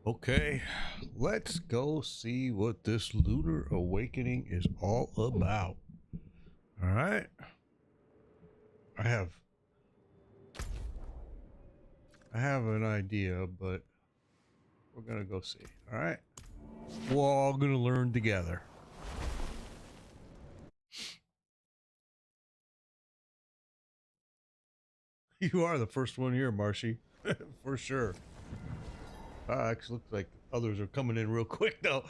Okay, let's go see what this lunar awakening is all about. All right. I have an idea, but we're going to go see. All right. We're all going to learn together. You are the first one here, Marshy. For sure. Actually, looks like others are coming in real quick, though.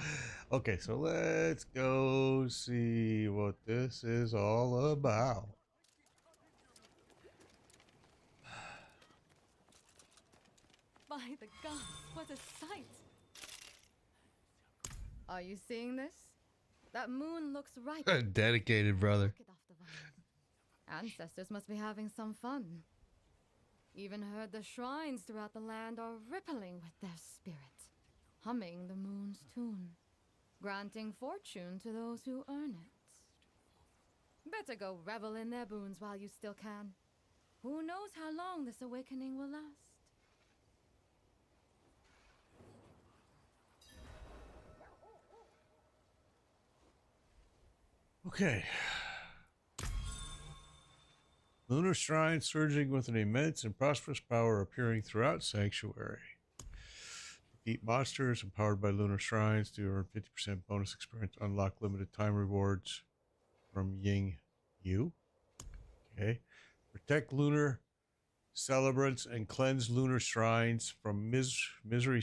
Okay, so let's go see what this is all about. By the gods, what a sight! Are you seeing this? That moon looks right. Dedicated, brother. Look it off the vines. Ancestors must be having some fun. Even heard the shrines throughout the land are rippling with their spirit, humming the moon's tune, granting fortune to those who earn it. Better go revel in their boons while you still can. Who knows how long this awakening will last? Okay. Lunar shrine surging with an immense and prosperous power appearing throughout Sanctuary. Defeat monsters empowered by lunar shrines to earn 50% bonus experience. Unlock limited time rewards from Ying Yu. Okay. Protect lunar celebrants and cleanse lunar shrines from miserly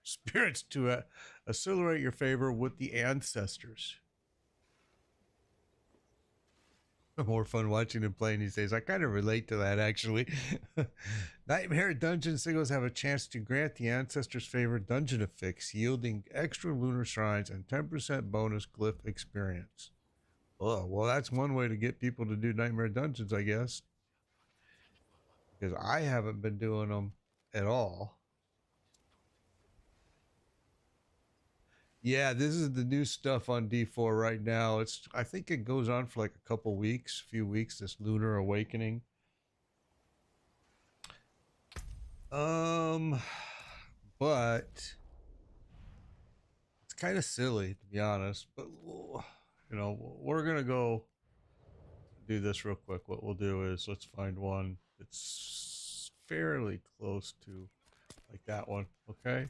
spirits to accelerate your favor with the ancestors. More fun watching and playing these days. I kind of relate to that, actually. Nightmare Dungeon singles have a chance to grant the ancestors' favorite dungeon affix, yielding extra lunar shrines and 10% bonus glyph experience. Oh, well, that's one way to get people to do Nightmare Dungeons, I guess. Because I haven't been doing them at all. Yeah, this is the new stuff on D4 right now. I think it goes on for like a couple weeks, few weeks, this Lunar Awakening. But it's kind of silly, to be honest. But, you know, we're going to go do this real quick. What we'll do is let's find one that's fairly close to like that one, okay?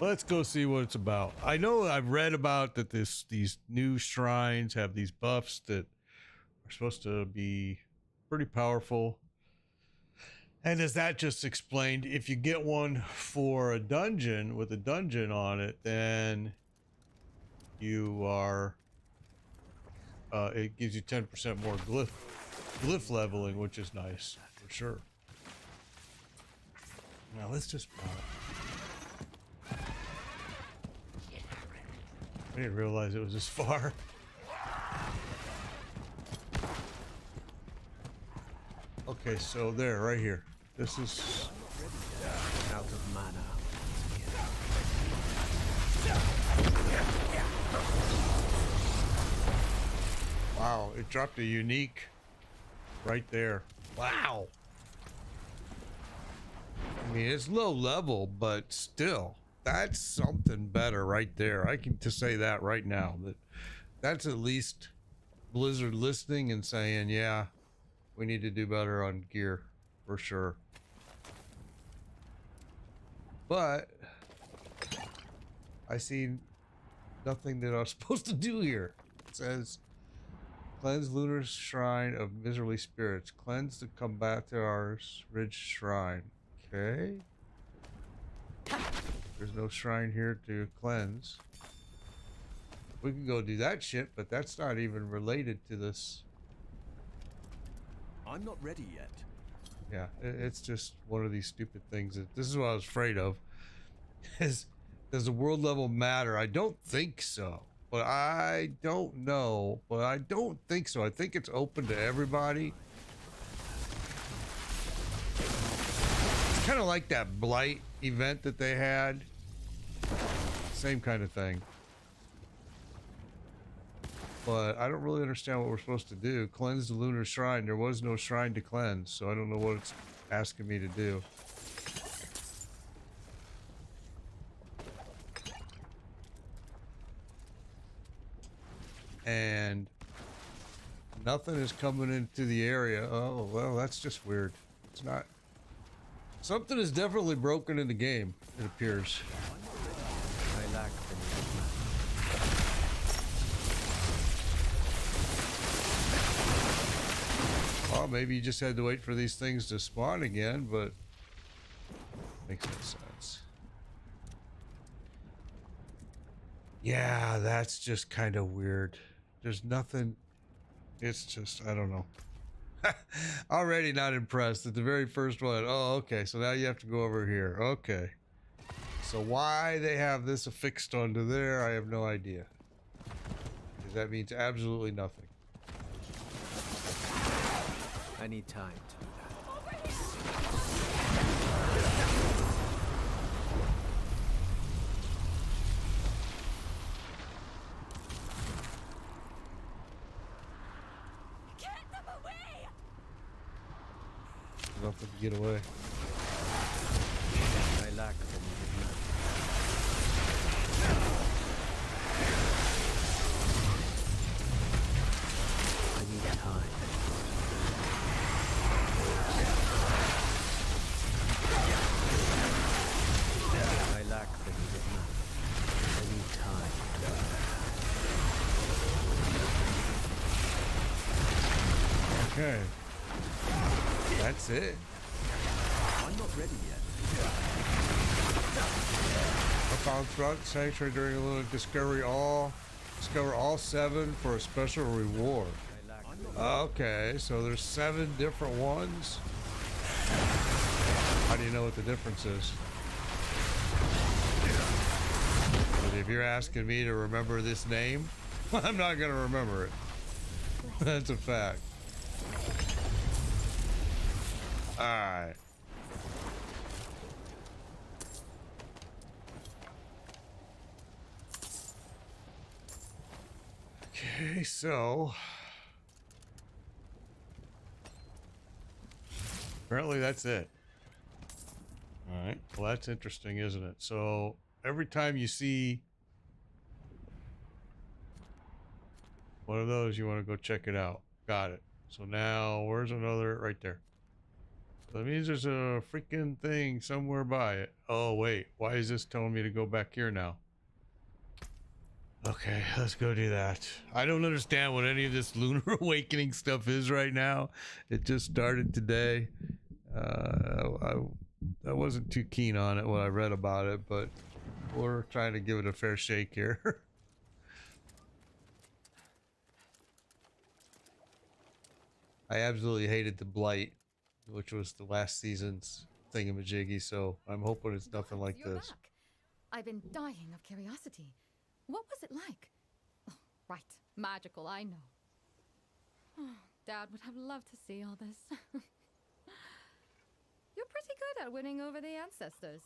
Let's go see what it's about. I know I've read about that these new shrines have these buffs that are supposed to be pretty powerful. And as that just explained, if you get one for a dungeon with a dungeon on it, then you are it gives you 10% more glyph leveling, which is nice for sure. Now let's just I didn't realize it was this far. Okay, so there, right here. This is out of mana. Wow, it dropped a unique right there. Wow. I mean, it's low level, but still. That's something better right there. I can just say that right now. That's at least Blizzard listening and saying, yeah, we need to do better on gear for sure. But I see nothing that I'm supposed to do here. It says cleanse Lunar's shrine of miserly spirits. Cleanse the Combator's Ridge Shrine. Okay. There's no shrine here to cleanse. We can go do that shit, but that's not even related to this. I'm not ready yet. Yeah, it's just one of these stupid things. This is what I was afraid of. Does the world level matter? I don't think so. But I don't know. But I don't think so. I think it's open to everybody. It's kind of like that Blight event that they had. Same kind of thing. But I don't really understand what we're supposed to do. Cleanse the lunar shrine. There was no shrine to cleanse, so I don't know what it's asking me to do. and nothing is coming into the area. Oh, well, that's just weird. It's not. Something is definitely broken in the game, it appears. I lack the needed mana. Well, maybe you just had to wait for these things to spawn again, but makes no sense. Yeah, that's just kind of weird. There's nothing. It's just, I don't know. Already not impressed at the very first one. Oh, okay. So now you have to go over here. Okay. So why they have this affixed onto there, I have no idea. Because that means absolutely nothing. I need time to do that. Get them away! Nothing to get away. I lack the needed mana. I need time. I lack the needed mana. I need time. Okay. That's it. I'm not ready yet. I found throughout the sanctuary during a little discover all 7 for a special reward. I lack Okay, so there's 7 different ones. How do you know what the difference is? But if you're asking me to remember this name, I'm not gonna remember it. That's a fact. Alright. Okay, so apparently that's it. All right. Well, that's interesting, isn't it? So every time you see one of those, you want to go check it out. Got it. So now where's another? Right there. So that means there's a freaking thing somewhere by it. Oh, wait. Why is this telling me to go back here now? Okay, let's go do that. I don't understand what any of this Lunar Awakening stuff is right now. It just started today. I wasn't too keen on it when I read about it, but we're trying to give it a fair shake here. I absolutely hated the Blight, which was the last season's thingamajiggy, so I'm hoping it's nothing like You're this. back. I've been dying of curiosity. What was it like? Oh, right, magical, I know. Oh, Dad would have loved to see all this. You're pretty good at winning over the ancestors.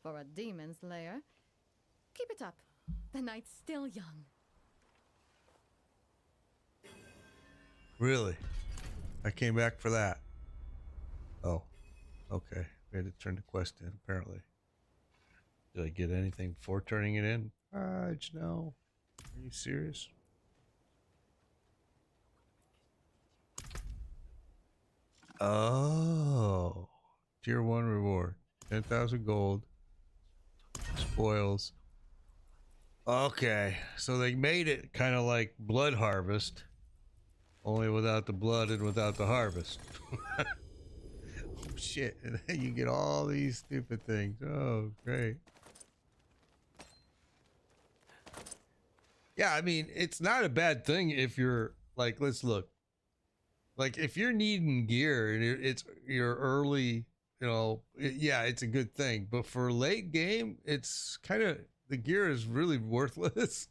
For a demon slayer. Keep it up. The night's still young. Really? I came back for that. Oh, okay. We had to turn the quest in, apparently. Did I get anything before turning it in? No. Are you serious? Oh. Tier 1 reward. 10,000 gold. Spoils. Okay. So they made it kind of like Blood Harvest. Only without the blood and without the harvest. Oh, shit. And then you get all these stupid things. Oh, great. Yeah, I mean, it's not a bad thing if you're like, let's look. Like, if you're needing gear and you're early, yeah, it's a good thing. But for late game, it's kind of, the gear is really worthless.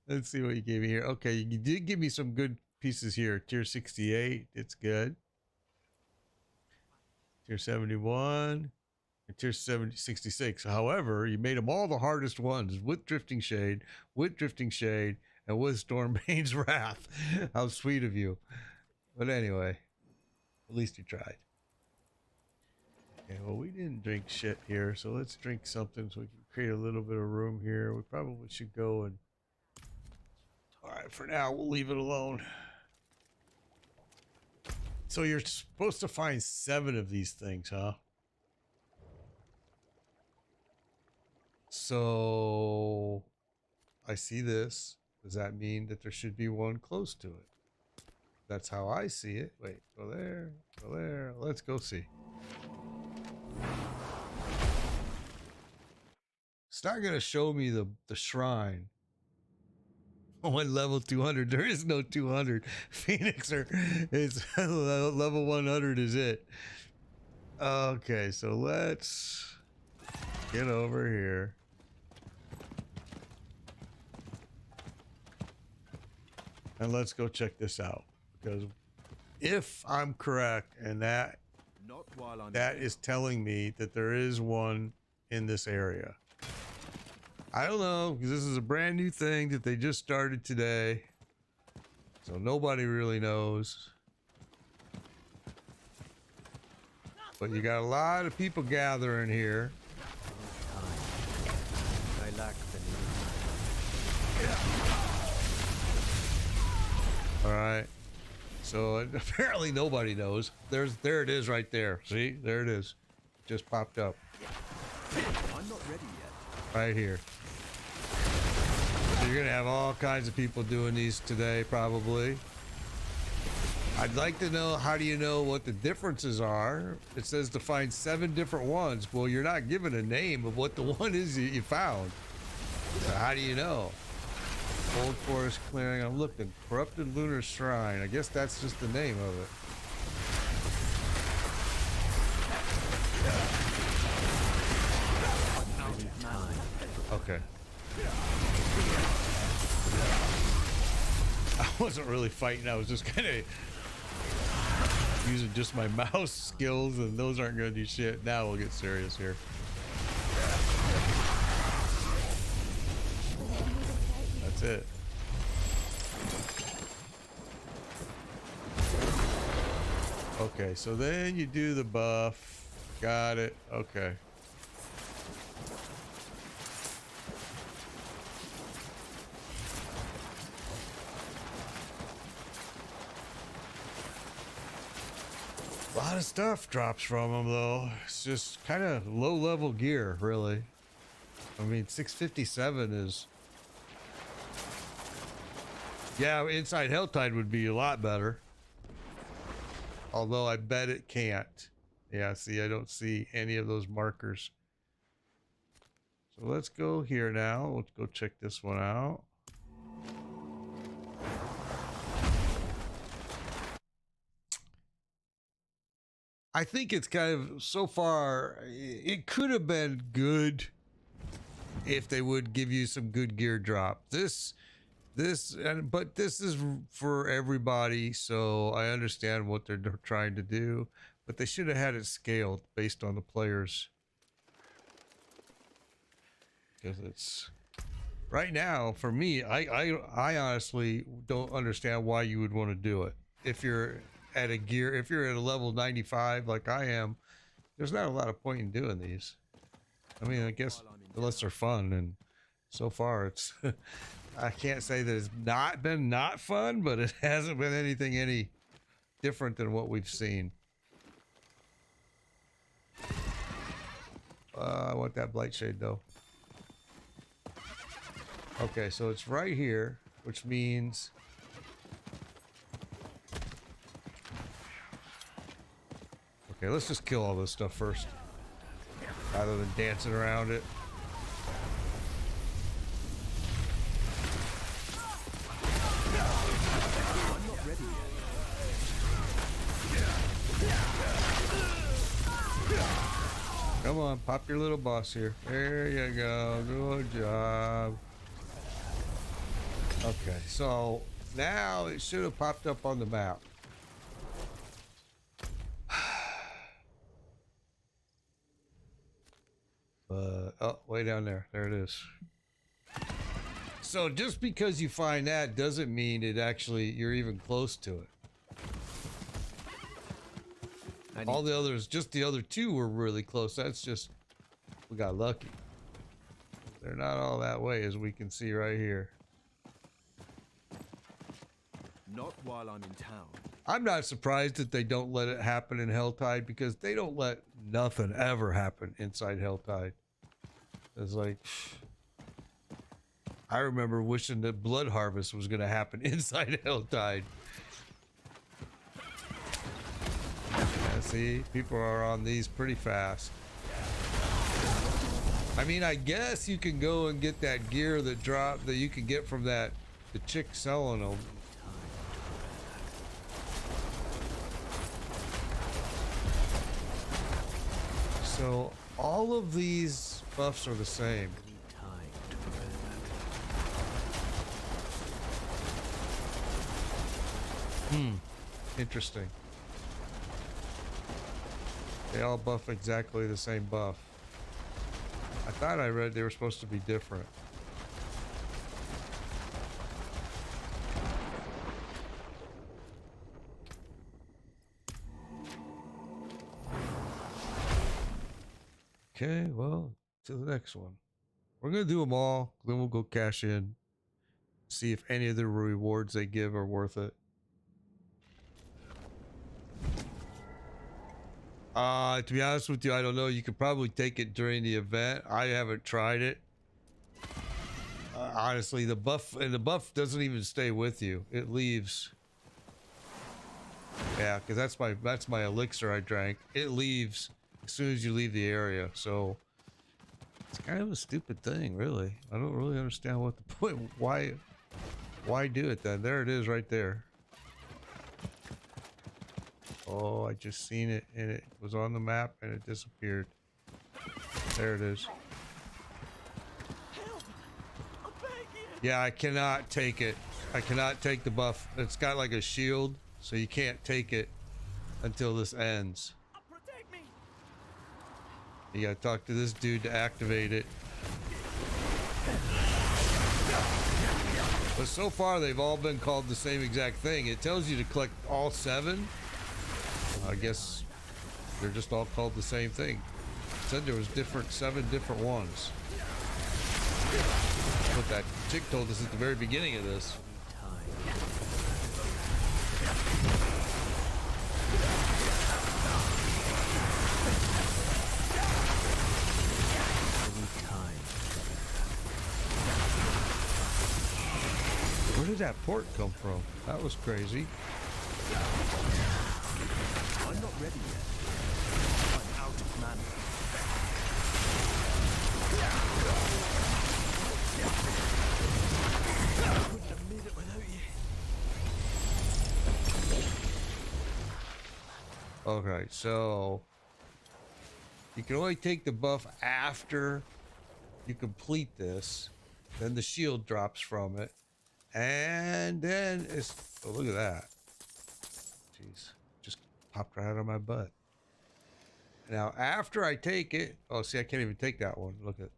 Let's see what you gave me here. Okay, you did give me some good pieces here. Tier 68, it's good. Tier 71. And tier 66. However, you made them all the hardest ones with Drifting Shade, and with Stormbane's Wrath. How sweet of you. But anyway, at least you tried. Okay, well, we didn't drink shit here, so let's drink something so we can create a little bit of room here. We probably should go and... All right, for now, we'll leave it alone. So you're supposed to find 7 of these things, huh? So I see this. Does that mean that there should be one close to it? That's how I see it. Wait, go there, go there. Let's go see. It's not going to show me the shrine. On level 200, there is no 200. Phoenixer is level 100 is it. Okay, so let's get over here. And let's go check this out. Because if I'm correct, and that is telling me that there is one in this area. I don't know, because this is a brand new thing that they just started today. So nobody really knows. But you got a lot of people gathering here. I lack the All right. So apparently nobody knows. There it is right there. See? There it is. Just popped up. I'm not ready yet. Right here. So you're going to have all kinds of people doing these today, probably. I'd like to know, how do you know what the differences are? It says to find 7 different ones. Well, you're not given a name of what the one is that you found. So how do you know? Old Forest Clearing. I'm looking. Corrupted Lunar Shrine. I guess that's just the name of it. Okay. I wasn't really fighting. I was just kind of using just my mouse skills, and those aren't going to do shit. Now we'll get serious here. That's it. Okay, so then you do the buff. Got it. Okay. A lot of stuff drops from them, though. It's just kind of low-level gear, really. I mean, 657 is... Yeah, Inside Helltide would be a lot better. Although I bet it can't. Yeah, see, I don't see any of those markers. So let's go here now. Let's go check this one out. I think it's kind of, so far, it could have been good if they would give you some good gear drop. But this is for everybody, so I understand what they're trying to do, but they should have had it scaled based on the players. Because it's right now, for me, I honestly don't understand why you would want to do it. If you're at a level 95 like I am, there's not a lot of point in doing these. I mean, I guess unless they're fun, and so far it's I can't say that it's not fun, but it hasn't been anything any different than what we've seen. I want that blight shade though. Okay, so it's right here, which means okay, let's just kill all this stuff first rather than dancing around it. Come on, pop your little boss here. There you go. Good job. Okay, so now it should have popped up on the map. Oh, way down there. There it is. So just because you find that doesn't mean it actually you're even close to it. All the others, just the other 2 were really close. That's just, we got lucky. They're not all that way, as we can see right here. Not while I'm in town. I'm not surprised that they don't let it happen in Helltide, because they don't let nothing ever happen inside Helltide. It's like, I remember wishing that Blood Harvest was going to happen inside Helltide. Yeah, see, people are on these pretty fast. I mean, I guess you can go and get that gear that you can get from the chick selling them. So all of these buffs are the same. Interesting. They all buff exactly the same buff. I thought I read they were supposed to be different. Okay, well, to the next one. We're going to do them all, then we'll go cash in. See if any of the rewards they give are worth it. To be honest with you, I don't know. You could probably take it during the event. I haven't tried it. Honestly, the buff doesn't even stay with you. It leaves. Yeah, because that's my elixir I drank. It leaves as soon as you leave the area. So it's kind of a stupid thing, really. I don't really understand what the point. Why do it then? There it is, right there. Oh, I just seen it, and it was on the map, and it disappeared. There it is. Yeah, I cannot take it. I cannot take the buff. It's got like a shield, so you can't take it until this ends. You gotta talk to this dude to activate it. But so far, they've all been called the same exact thing. It tells you to collect all 7. I guess they're just all called the same thing. It said there was 7 different ones. What that chick told us at the very beginning of this. Where did that port come from? That was crazy. I'm not ready yet. I'm out of mana. I couldn't have made it without you. Okay, so you can only take the buff after you complete this. Then the shield drops from it. And then it's... Oh, look at that. Jeez. Just popped right out of my butt. Now, after I take it... Oh, see, I can't even take that one. Look at...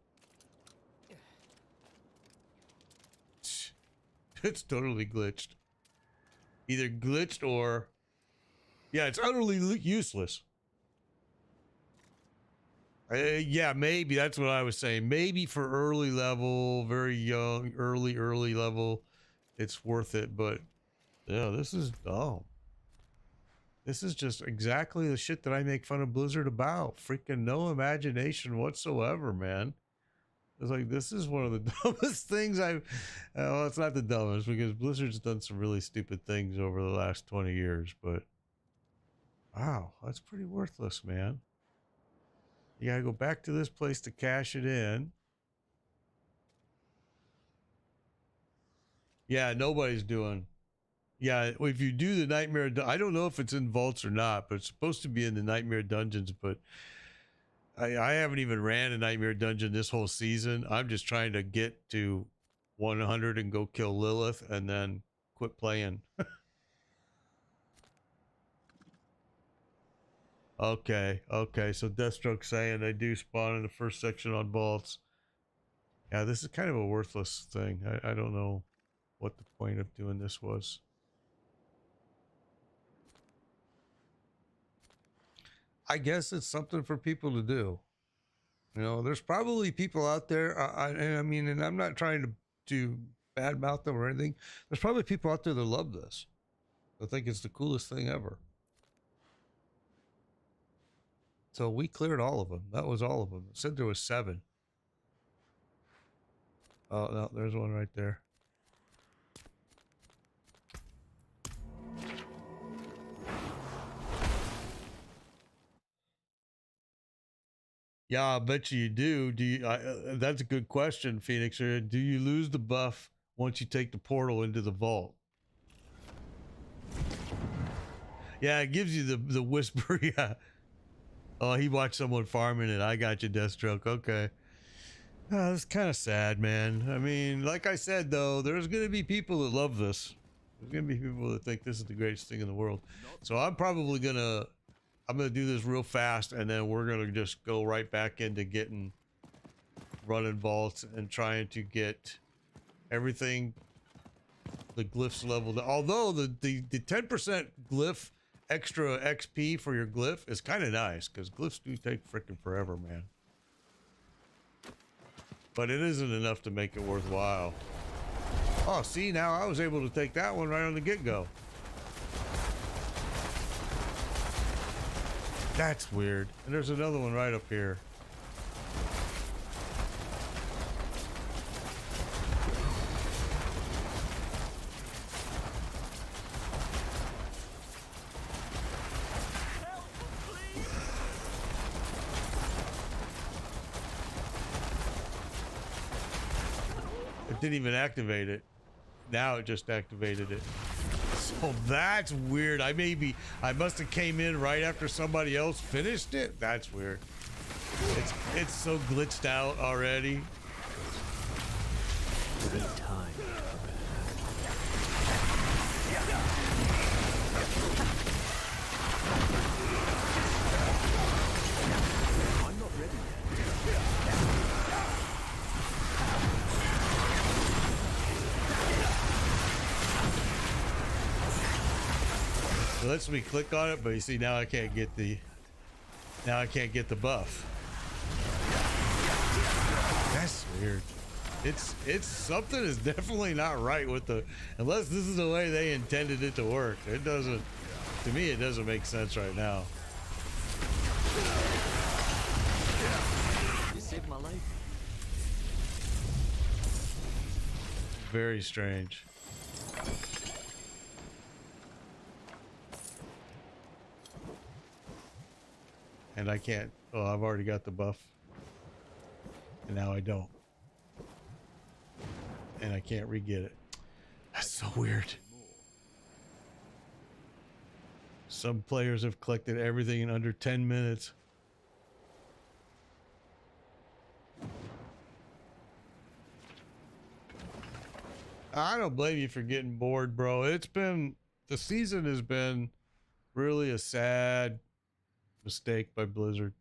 It's totally glitched. Either glitched or... Yeah, it's utterly useless. Yeah, maybe. That's what I was saying. Maybe for early level, very young, early level, it's worth it. But, yeah, this is dumb. This is just exactly the shit that I make fun of Blizzard about. Freaking no imagination whatsoever, man. It's like, this is one of the dumbest things I've... well, it's not the dumbest, because Blizzard's done some really stupid things over the last 20 years, but... Wow, that's pretty worthless, man. You gotta go back to this place to cash it in. Yeah, nobody's doing... Yeah, if you do the Nightmare... I don't know if it's in vaults or not, but it's supposed to be in the Nightmare dungeons, but... I haven't even ran a Nightmare dungeon this whole season. I'm just trying to get to 100 and go kill Lilith and then quit playing. Okay, so Deathstroke's saying they do spawn in the first section on vaults. Yeah, this is kind of a worthless thing. I don't know what the point of doing this was. I guess it's something for people to do. You know, there's probably people out there, I mean, and I'm not trying to badmouth them or anything. There's probably people out there that love this. I think it's the coolest thing ever. So we cleared all of them. That was all of them. It said there was 7. Oh, no, there's one right there. Yeah, I bet you do. Do you? That's a good question, Phoenix. Do you lose the buff once you take the portal into the vault? Yeah, it gives you the whisper. Yeah. Oh, he watched someone farming it. I got you, Deathstroke. Okay. It's kind of sad, man. I mean, like I said, though, there's going to be people that love this. There's going to be people that think this is the greatest thing in the world. So I'm probably going to... I'm going to do this real fast, and then we're going to just go right back into running vaults and trying to get everything, the glyphs leveled. Although the 10% glyph extra XP for your glyph is kind of nice, because glyphs do take freaking forever, man. But it isn't enough to make it worthwhile. Oh, see, now I was able to take that one right on the get-go. That's weird. And there's another one right up here. It didn't even activate it. Now it just activated it. So that's weird. I must have came in right after somebody else finished it. That's weird. It's so glitched out already. Give me time. I'm not ready yet. It lets me click on it, but you see now I can't get the buff. That's weird. It's something is definitely not right with unless this is the way they intended it to work. It doesn't, to me, it doesn't make sense right now. You saved my life. Very strange. And I can't, oh, I've already got the buff. And now I don't. And I can't re-get it. That's so weird. Some players have collected everything in under 10 minutes. I don't blame you for getting bored, bro. The season has been really a sad mistake by Blizzard.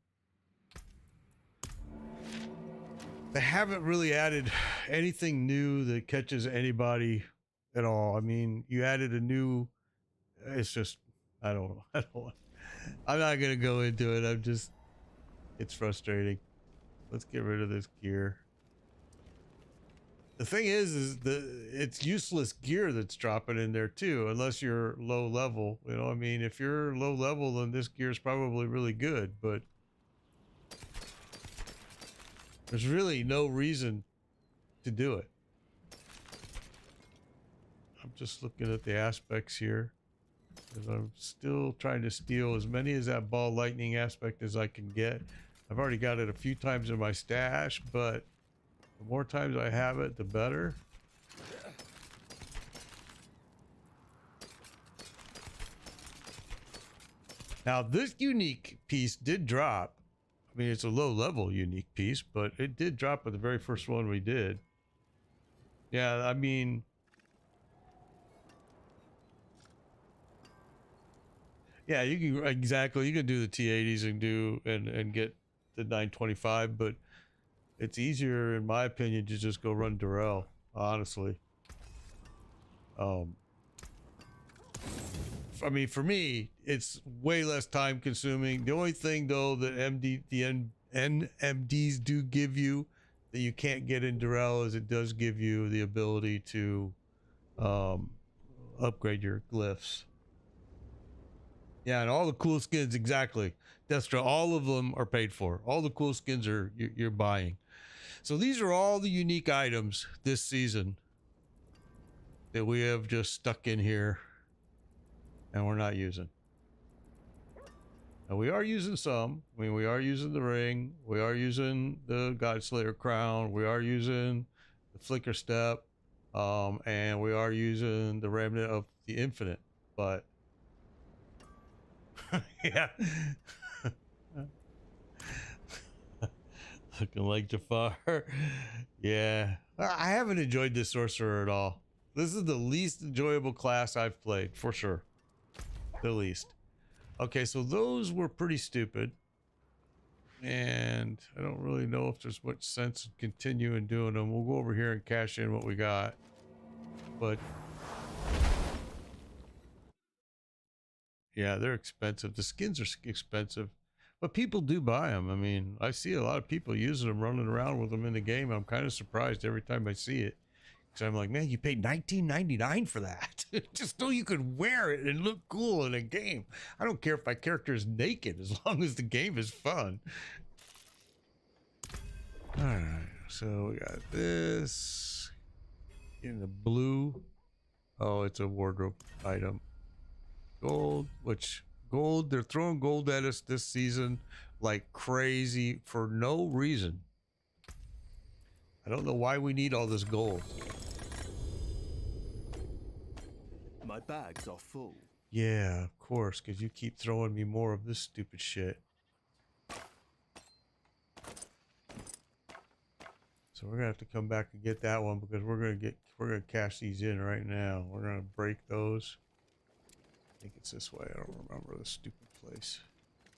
They haven't really added anything new that catches anybody at all. I mean, you added a new, it's just, I don't know. I'm not going to go into it. It's frustrating. Let's get rid of this gear. The thing is it's useless gear that's dropping in there too, unless you're low level. You know, I mean, if you're low level, then this gear is probably really good, but there's really no reason to do it. I'm just looking at the aspects here, because I'm still trying to steal as many as that ball lightning aspect as I can get. I've already got it a few times in my stash, but the more times I have it, the better. Now, this unique piece did drop. I mean, it's a low level unique piece, but it did drop at the very first one we did. Yeah, I mean, yeah, you can exactly, you can do the T80s and get the 925, but it's easier, in my opinion, to just go run Durrell, honestly. I mean, for me, it's way less time consuming. The only thing, though, that NMDs do give you that you can't get in Durrell is it does give you the ability to upgrade your glyphs. Yeah, and all the cool skins, exactly. Destra, all of them are paid for. All the cool skins are you're buying. So these are all the unique items this season that we have just stuck in here and we're not using. And we are using some. I mean, we are using the ring. We are using the Godslayer crown. We are using the flicker step. And we are using the remnant of the infinite. But yeah. Looking like Jafar. Yeah. I haven't enjoyed this sorcerer at all. This is the least enjoyable class I've played, for sure. The least. Okay, so those were pretty stupid. And I don't really know if there's much sense in continuing doing them. We'll go over here and cash in what we got. But yeah, they're expensive. The skins are expensive. But people do buy them. I mean, I see a lot of people using them, running around with them in the game. I'm kind of surprised every time I see it. Because I'm like, man, you paid $19.99 for that. Just so you could wear it and look cool in a game. I don't care if my character is naked as long as the game is fun. All right, so we got this in the blue. Oh, it's a wardrobe item. Gold, which gold, they're throwing gold at us this season like crazy for no reason. I don't know why we need all this gold. My bags are full. Yeah, of course, because you keep throwing me more of this stupid shit. So we're gonna have to come back and get that one because we're gonna cash these in right now. We're gonna break those. I think it's this way. I don't remember the stupid place.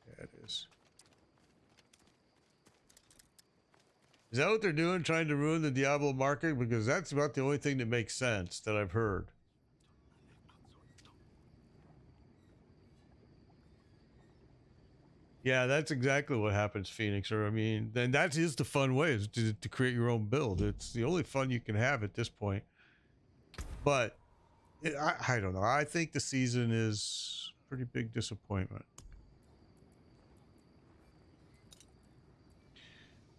Yeah, it is. Is that what they're doing? Trying to ruin the Diablo market? Because that's about the only thing that makes sense that I've heard. Yeah, that's exactly what happens, Phoenix. Or I mean, then that is the fun way, is to create your own build. It's the only fun you can have at this point. But I don't know. I think the season is a pretty big disappointment.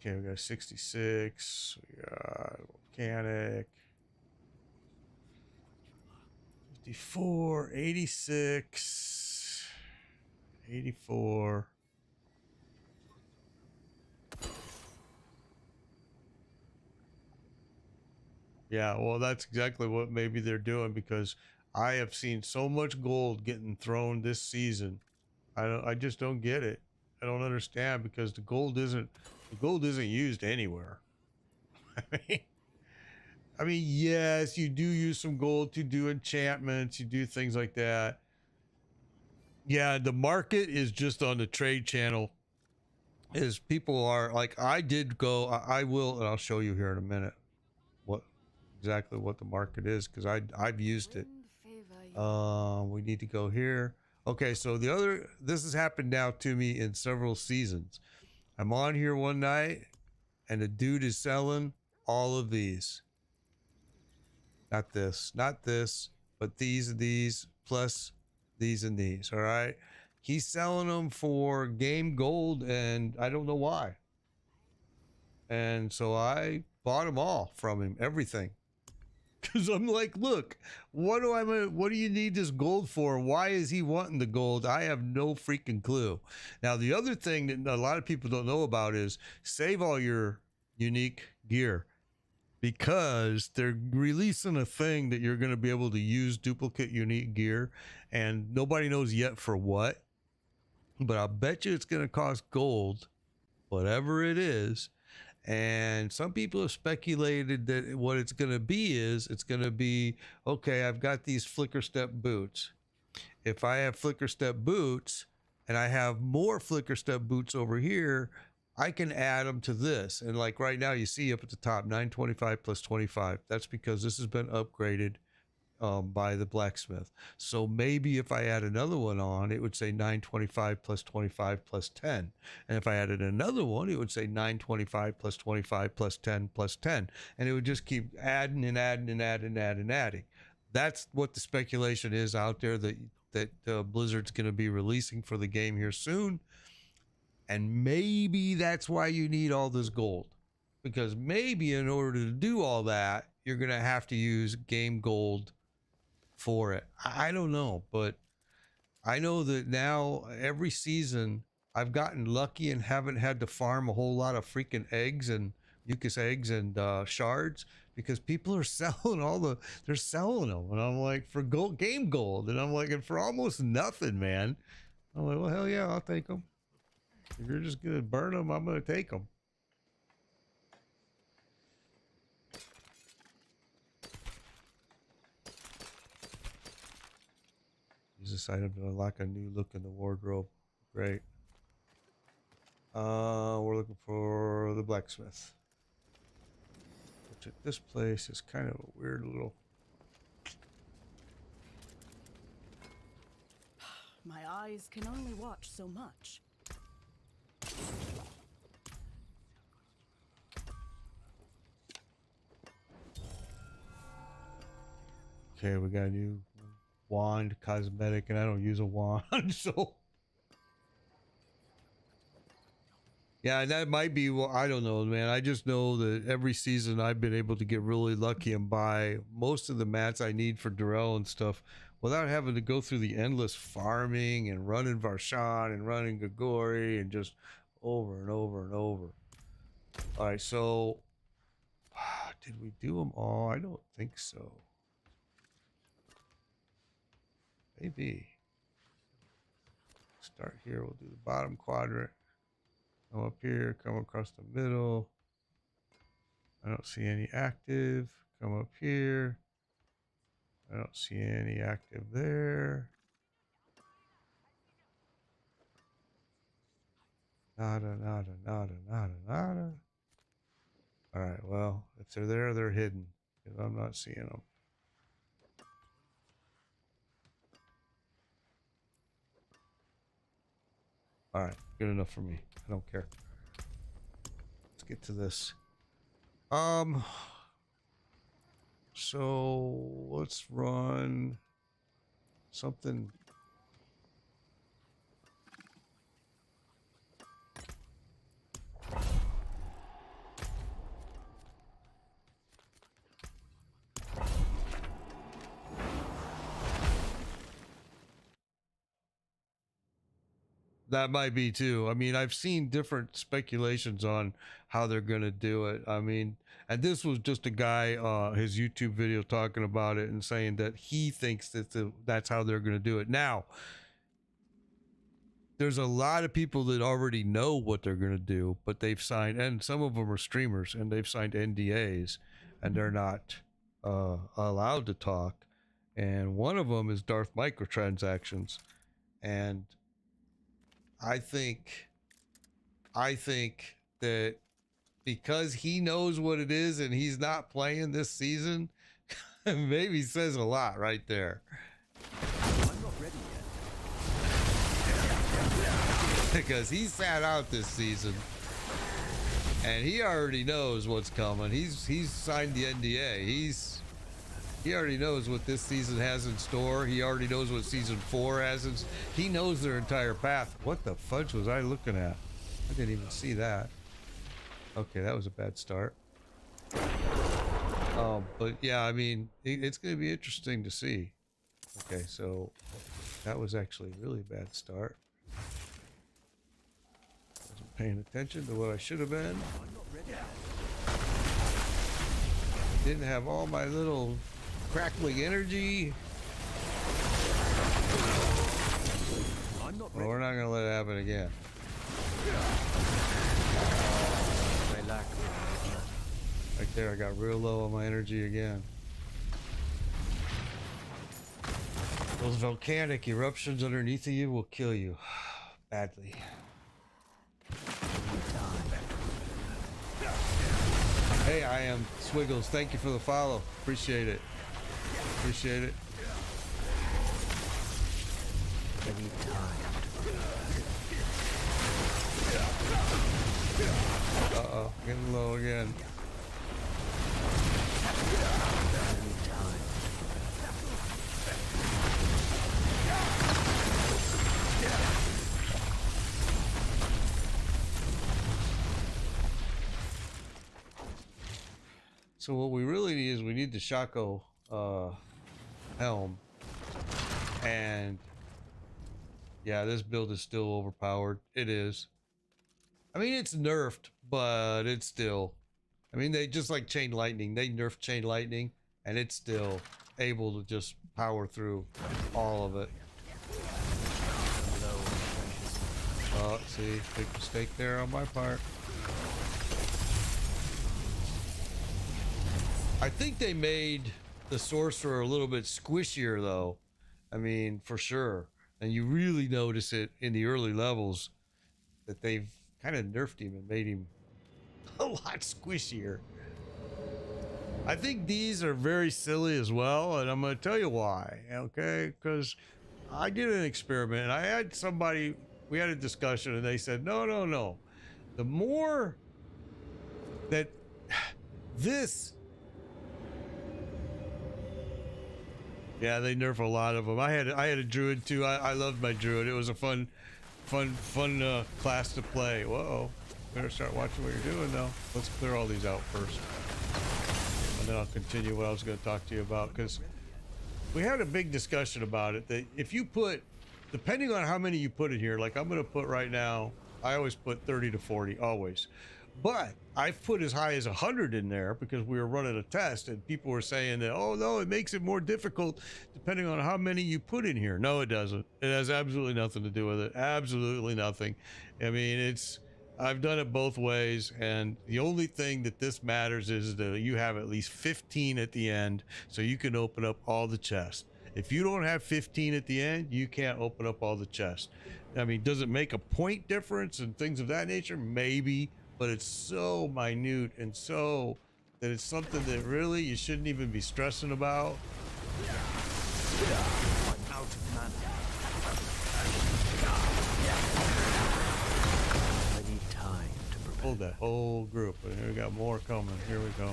Okay, we got 66. We got volcanic. 54, 86, 84. Yeah, well, that's exactly what maybe they're doing, because I have seen so much gold getting thrown this season. I just don't get it. I don't understand, because the gold isn't used anywhere. I mean, yes, you do use some gold to do enchantments, you do things like that. Yeah, the market is just on the trade channel. Is people are like, I did go, I will, and I'll show you here in a minute exactly what the market is, because I've used it. We need to go here. Okay, so this has happened now to me in several seasons. I'm on here one night and the dude is selling all of these. Not this, but these and these, plus these and these. All right, he's selling them for game gold, and I don't know why. And so I bought them all from him, everything. Because I'm like, look, what do you need this gold for? Why is he wanting the gold? I have no freaking clue. Now, the other thing that a lot of people don't know about is save all your unique gear, because they're releasing a thing that you're going to be able to use duplicate unique gear, and nobody knows yet for what. But I'll bet you it's going to cost gold, whatever it is. And some people have speculated that what it's going to be is, it's going to be, okay, I've got these flicker step boots. If I have flicker step boots and I have more flicker step boots over here, I can add them to this. And like right now, you see up at the top, 925 plus 25. That's because this has been upgraded by the blacksmith. So maybe if I add another one on, it would say 925 plus 25 plus 10. And if I added another one, it would say 925 plus 25 plus 10 plus 10. And it would just keep adding and adding and adding and adding and adding. That's what the speculation is out there, that that Blizzard's going to be releasing for the game here soon. And maybe that's why you need all this gold, because maybe in order to do all that, you're going to have to use game gold for it. I don't know, but I know that now every season I've gotten lucky and haven't had to farm a whole lot of freaking eggs and mucus eggs and shards, because people are selling they're selling them, and I'm like, for gold, game gold, and I'm like, and for almost nothing, man. I'm like, well, hell yeah, I'll take them. If you're just gonna burn them, I'm gonna take them. Use this item to unlock a new look in the wardrobe. Great. We're looking for the blacksmith, which at this place is kind of a weird little. My eyes can only watch so much. Okay, we got a new wand cosmetic, and I don't use a wand, so yeah, and that might be, well, I don't know, man. I just know that every season I've been able to get really lucky and buy most of the mats I need for Durrell and stuff without having to go through the endless farming and running Varshan and running Gagori and just over and over and over. All right, so did we do them all? I don't think so. Maybe. Start here. We'll do the bottom quadrant. Come up here. Come across the middle. I don't see any active. Come up here. I don't see any active there. Nada, nada, nada, nada, nada. All right. Well, if they're there, they're hidden because I'm not seeing them. All right, good enough for me. I don't care. Let's get to this. So let's run something. That might be too. I mean, I've seen different speculations on how they're going to do it. I mean, and this was just a guy, his YouTube video talking about it and saying that he thinks that that's how they're going to do it. Now, there's a lot of people that already know what they're going to do, but they've signed, and some of them are streamers, and they've signed NDAs, and they're not allowed to talk. And one of them is Darth Microtransactions, and I think that because he knows what it is and he's not playing this season, maybe says a lot right there. I'm not ready yet. Because he sat out this season and he already knows what's coming. He's signed the NDA. He already knows what this season has in store. He already knows what season 4 has in. He knows their entire path. What the fudge was I looking at? I didn't even see that. Okay, that was a bad start. But yeah, I mean, it's going to be interesting to see. Okay, so that was actually a really bad start. Wasn't paying attention to what I should have been. I'm not ready yet. Didn't have all my little crackling energy. I'm not Well, ready. we're not going to let it happen again. I lack Right there, I got real low on my energy again. Those volcanic eruptions underneath of you will kill you badly. Hey, I am Swiggles. Thank you for the follow. Appreciate it. Appreciate it. I need time. Uh-oh, getting low again. I need time. So what we really need is we need the Shaco helm. And yeah, this build is still overpowered. It is. I mean, it's nerfed, but it's still. I mean, they just like Chain Lightning. They nerfed Chain Lightning, and it's still able to just power through all of it. Oh, see, big mistake there on my part. I think they made the Sorcerer a little bit squishier, though. I mean, for sure. And you really notice it in the early levels that they've kind of nerfed him and made him a lot squishier. I think these are very silly as well, and I'm going to tell you why, okay? Because I did an experiment, and I had somebody, we had a discussion, and they said, no. The more that this... Yeah, they nerf a lot of them. I had a druid too. I loved my druid. It was a fun class to play. Whoa, better start watching what you're doing though. Let's clear all these out first, and then I'll continue what I was going to talk to you about, because we had a big discussion about it. That if you put, depending on how many you put in here, like I'm going to put right now, I always put 30 to 40 always. But I've put as high as 100 in there because we were running a test and people were saying that, oh no, it makes it more difficult depending on how many you put in here. No, it doesn't. It has absolutely nothing to do with it. Absolutely nothing. I mean, I've done it both ways, and the only thing that this matters is that you have at least 15 at the end so you can open up all the chests. If you don't have 15 at the end, you can't open up all the chests. I mean, does it make a point difference and things of that nature? Maybe. But it's so minute and so that it's something that really you shouldn't even be stressing about. I'm out of mana. I need time to prepare. Hold that whole group, and here we got more coming. Here we go.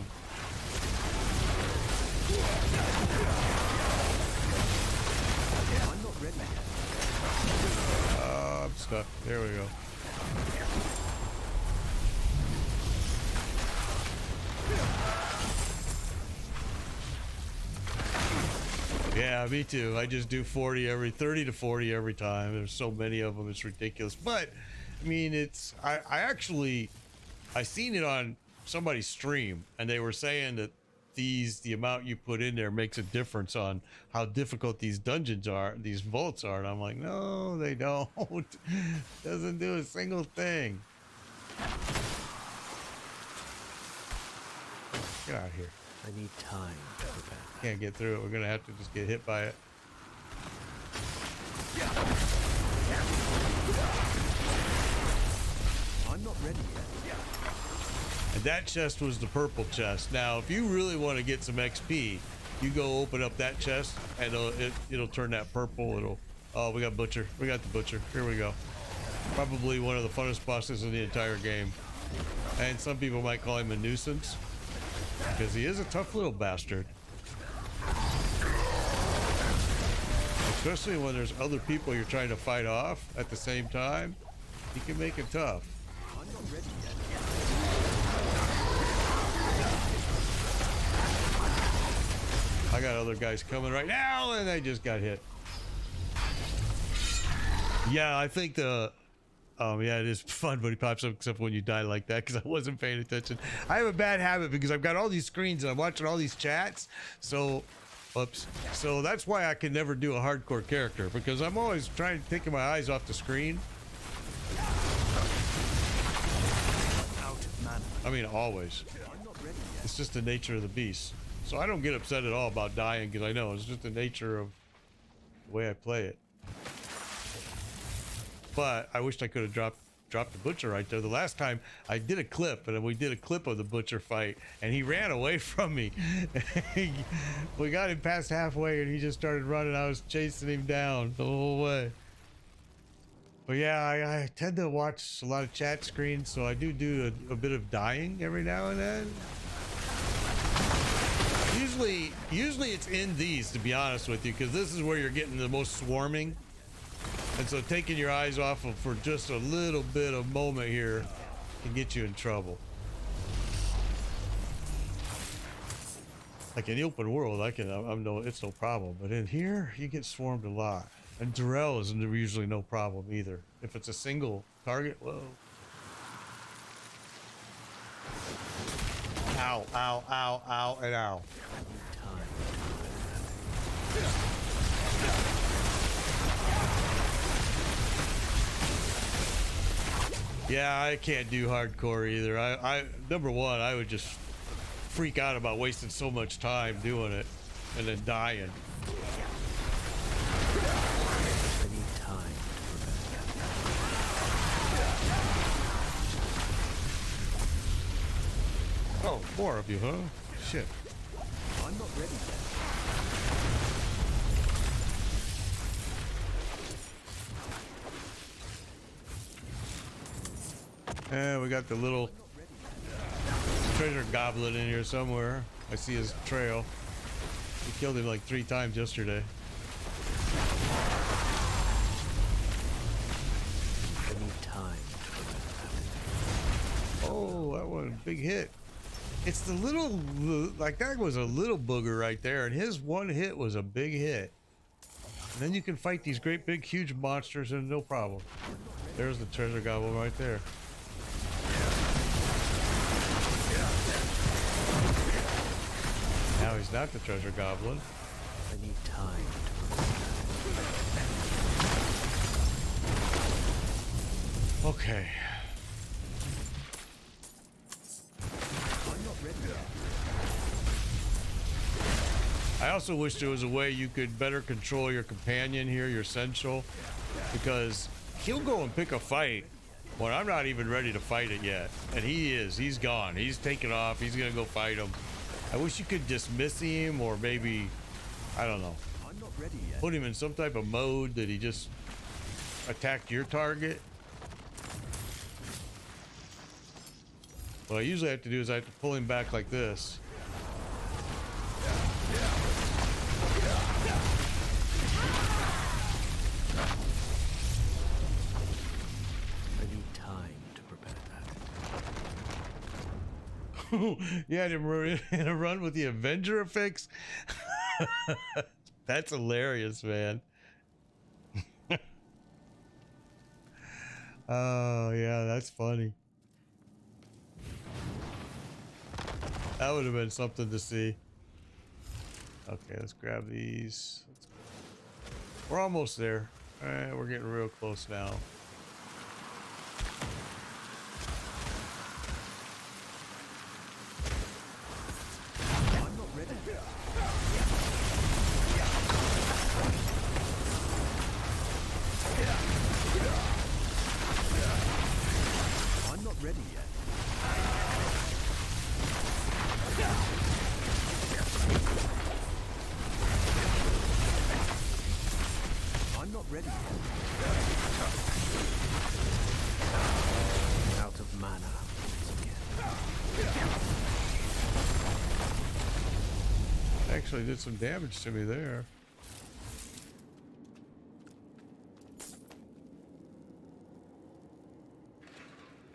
I'm not ready yet. I'm stuck. There we go. Yeah, me too. I just do 30 to 40 every time. There's so many of them, it's ridiculous. But I mean, I seen it on somebody's stream, and they were saying that the amount you put in there makes a difference on how difficult these dungeons are, these vaults are. And I'm like, no, they don't. Doesn't do a single thing. Get out of here. I need time to prepare. Can't get through it. We're gonna have to just get hit by it. I'm not ready yet. And that chest was the purple chest. Now, if you really want to get some XP, you go open up that chest, and it'll turn that purple. Oh, we got Butcher. We got the Butcher. Here we go. Probably one of the funnest bosses in the entire game. And some people might call him a nuisance, because he is a tough little bastard. Especially when there's other people you're trying to fight off at the same time, he can make it tough. I'm not ready yet. I got other guys coming right now, and I just got hit. Yeah, I think yeah, it is fun when he pops up, except when you die like that, because I wasn't paying attention. I have a bad habit because I've got all these screens and I'm watching all these chats. So, oops. So that's why I can never do a hardcore character, because I'm always trying to take my eyes off the screen. Out of mana. I mean, always. I'm not ready yet. It's just the nature of the beast. So I don't get upset at all about dying, because I know it's just the nature of the way I play it. But I wished I could have dropped the Butcher right there. The last time I did a clip, and we did a clip of the Butcher fight, and he ran away from me. We got him past halfway, and he just started running. I was chasing him down the whole way. But yeah, I tend to watch a lot of chat screens, so I do a bit of dying every now and then. Usually it's in these, to be honest with you, because this is where you're getting the most swarming. And so taking your eyes off of for just a little bit of moment here can get you in trouble. Like in the open world, I'm no, it's no problem. But in here, you get swarmed a lot. And Durrell is usually no problem either. If it's a single target, whoa. Ow, ow, ow, ow, and ow. Yeah, I can't do hardcore either. I number one, I would just freak out about wasting so much time doing it and then dying. I need time to prepare. Oh, more of you, huh? Shit. I'm not ready yet. Yeah, we got the little treasure goblin in here somewhere. I see his trail. We killed him like 3 times yesterday. I need time. Oh, that one, big hit. It's the little, like that was a little booger right there, and his one hit was a big hit. And then you can fight these great big huge monsters and no problem. There's the treasure goblin right there. Now he's not the treasure goblin. I need time to prepare. Okay. I'm not ready yet. I also wish there was a way you could better control your companion here, your Sensual, because he'll go and pick a fight when I'm not even ready to fight it yet. And he is. He's gone. He's taken off. He's going to go fight him. I wish you could dismiss him or maybe, I don't know, I'm not ready yet. put him in some type of mode that he just attacked your target. What I usually have to do is I have to pull him back like this. I need time to prepare that. You had him in a run with the Avenger effects. That's hilarious, man. Oh yeah, that's funny. That would have been something to see. Okay, let's grab these. We're almost there. We're getting real close now. I'm not ready yet. I'm not ready yet. I'm not ready yet. Out of mana once again. Actually did some damage to me there.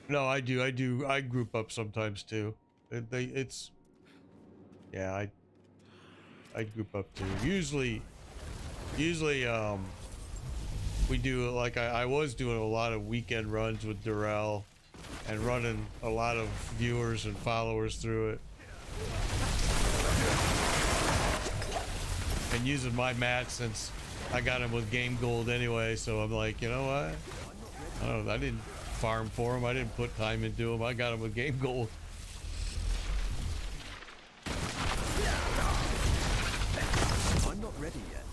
No, I do. I group up sometimes too. Yeah, I group up too. Usually, we do, like I was doing a lot of weekend runs with Durrell and running a lot of viewers and followers through it. And using my mat since I got him with game gold anyway, so I'm like, you know what? I don't know, I didn't farm for him. I didn't put time into him. I got him with game gold. I'm not ready yet.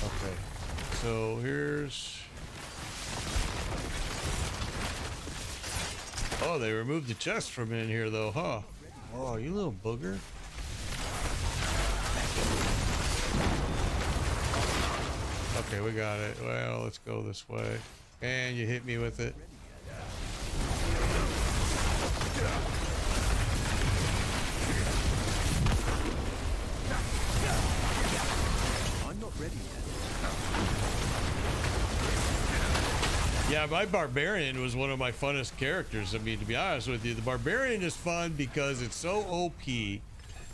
Okay, so here's... Oh, they removed the chest from in here though, huh? Oh, you little booger. Okay, we got it. Well, let's go this way. And you hit me with it. I'm not ready yet. Yeah, my barbarian was one of my funnest characters. I mean, to be honest with you, the barbarian is fun because it's so OP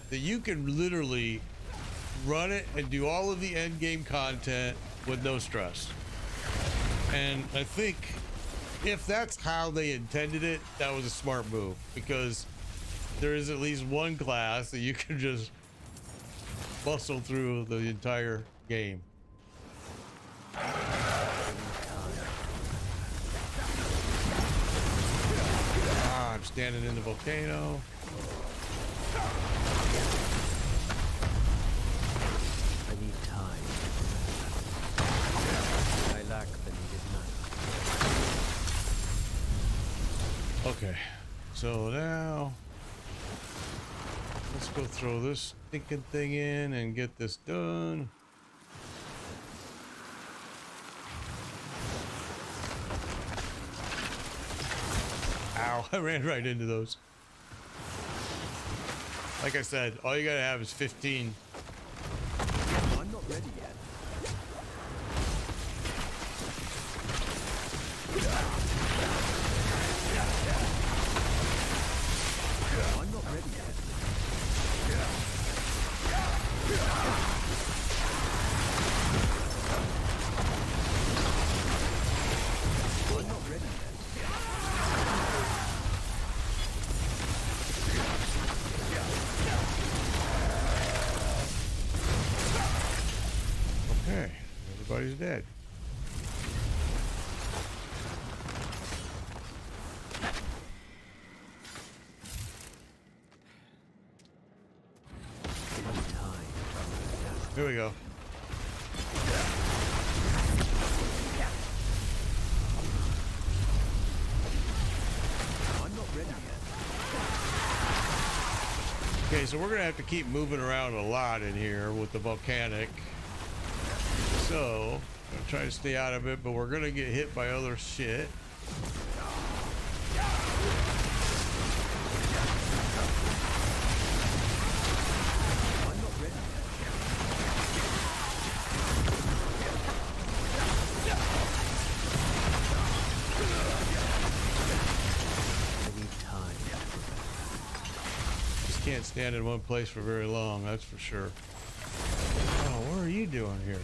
that you can literally run it and do all of the end game content with no stress. And I think if that's how they intended it, that was a smart move, because there is at least one class that you can just bustle through the entire game. Ah, I'm standing in the volcano. I need time. I lack the needed mana. Okay, so now let's go throw this stinking thing in and get this done. Ow, I ran right into those. Like I said, all you gotta have is 15. I'm not ready yet. I'm not ready yet. I'm not ready yet. Okay, everybody's dead. Here we go. I'm not ready yet. Okay, so we're gonna have to keep moving around a lot in here with the volcanic. So, I'm gonna try to stay out of it, but we're gonna get hit by other shit. I'm not ready yet. I need time. Just can't stand in one place for very long, that's for sure. Oh, what are you doing here?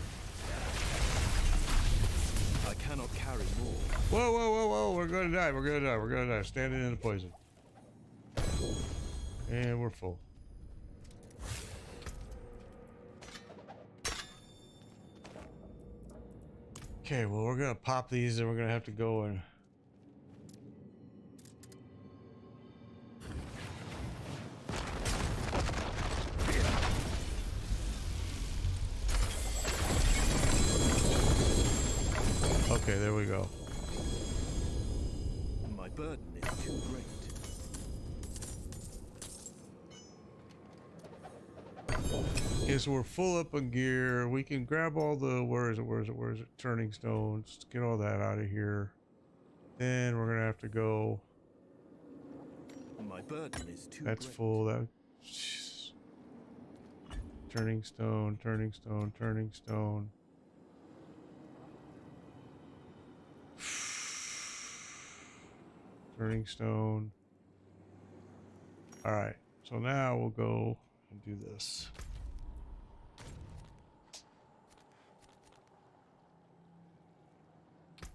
I cannot carry more. Whoa, whoa, whoa, whoa, we're gonna die, we're gonna die, we're gonna die. Standing in the poison. And we're full. Okay, well, we're gonna pop these and we're gonna have to go and... Okay, there we go. My burden is too great. Okay, so we're full up on gear. We can grab all the... Where is it? Turning stones. Get all that out of here. Then we're gonna have to go... My burden is too That's great. full. That... Jeez. Turning stone, turning stone, turning stone. Turning stone. Alright, so now we'll go and do this.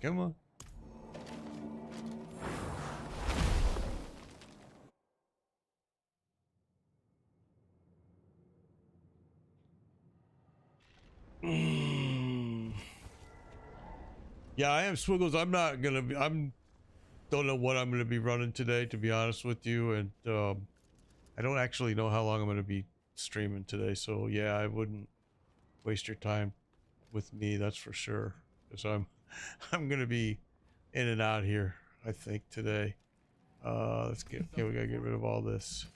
Come on. Yeah, I am Swiggles. I'm not gonna be... don't know what I'm gonna be running today, to be honest with you, and I don't actually know how long I'm gonna be streaming today. So yeah, I wouldn't waste your time with me, that's for sure, because I'm gonna be in and out here, I think, today. Let's get... Okay, we gotta get rid of all this.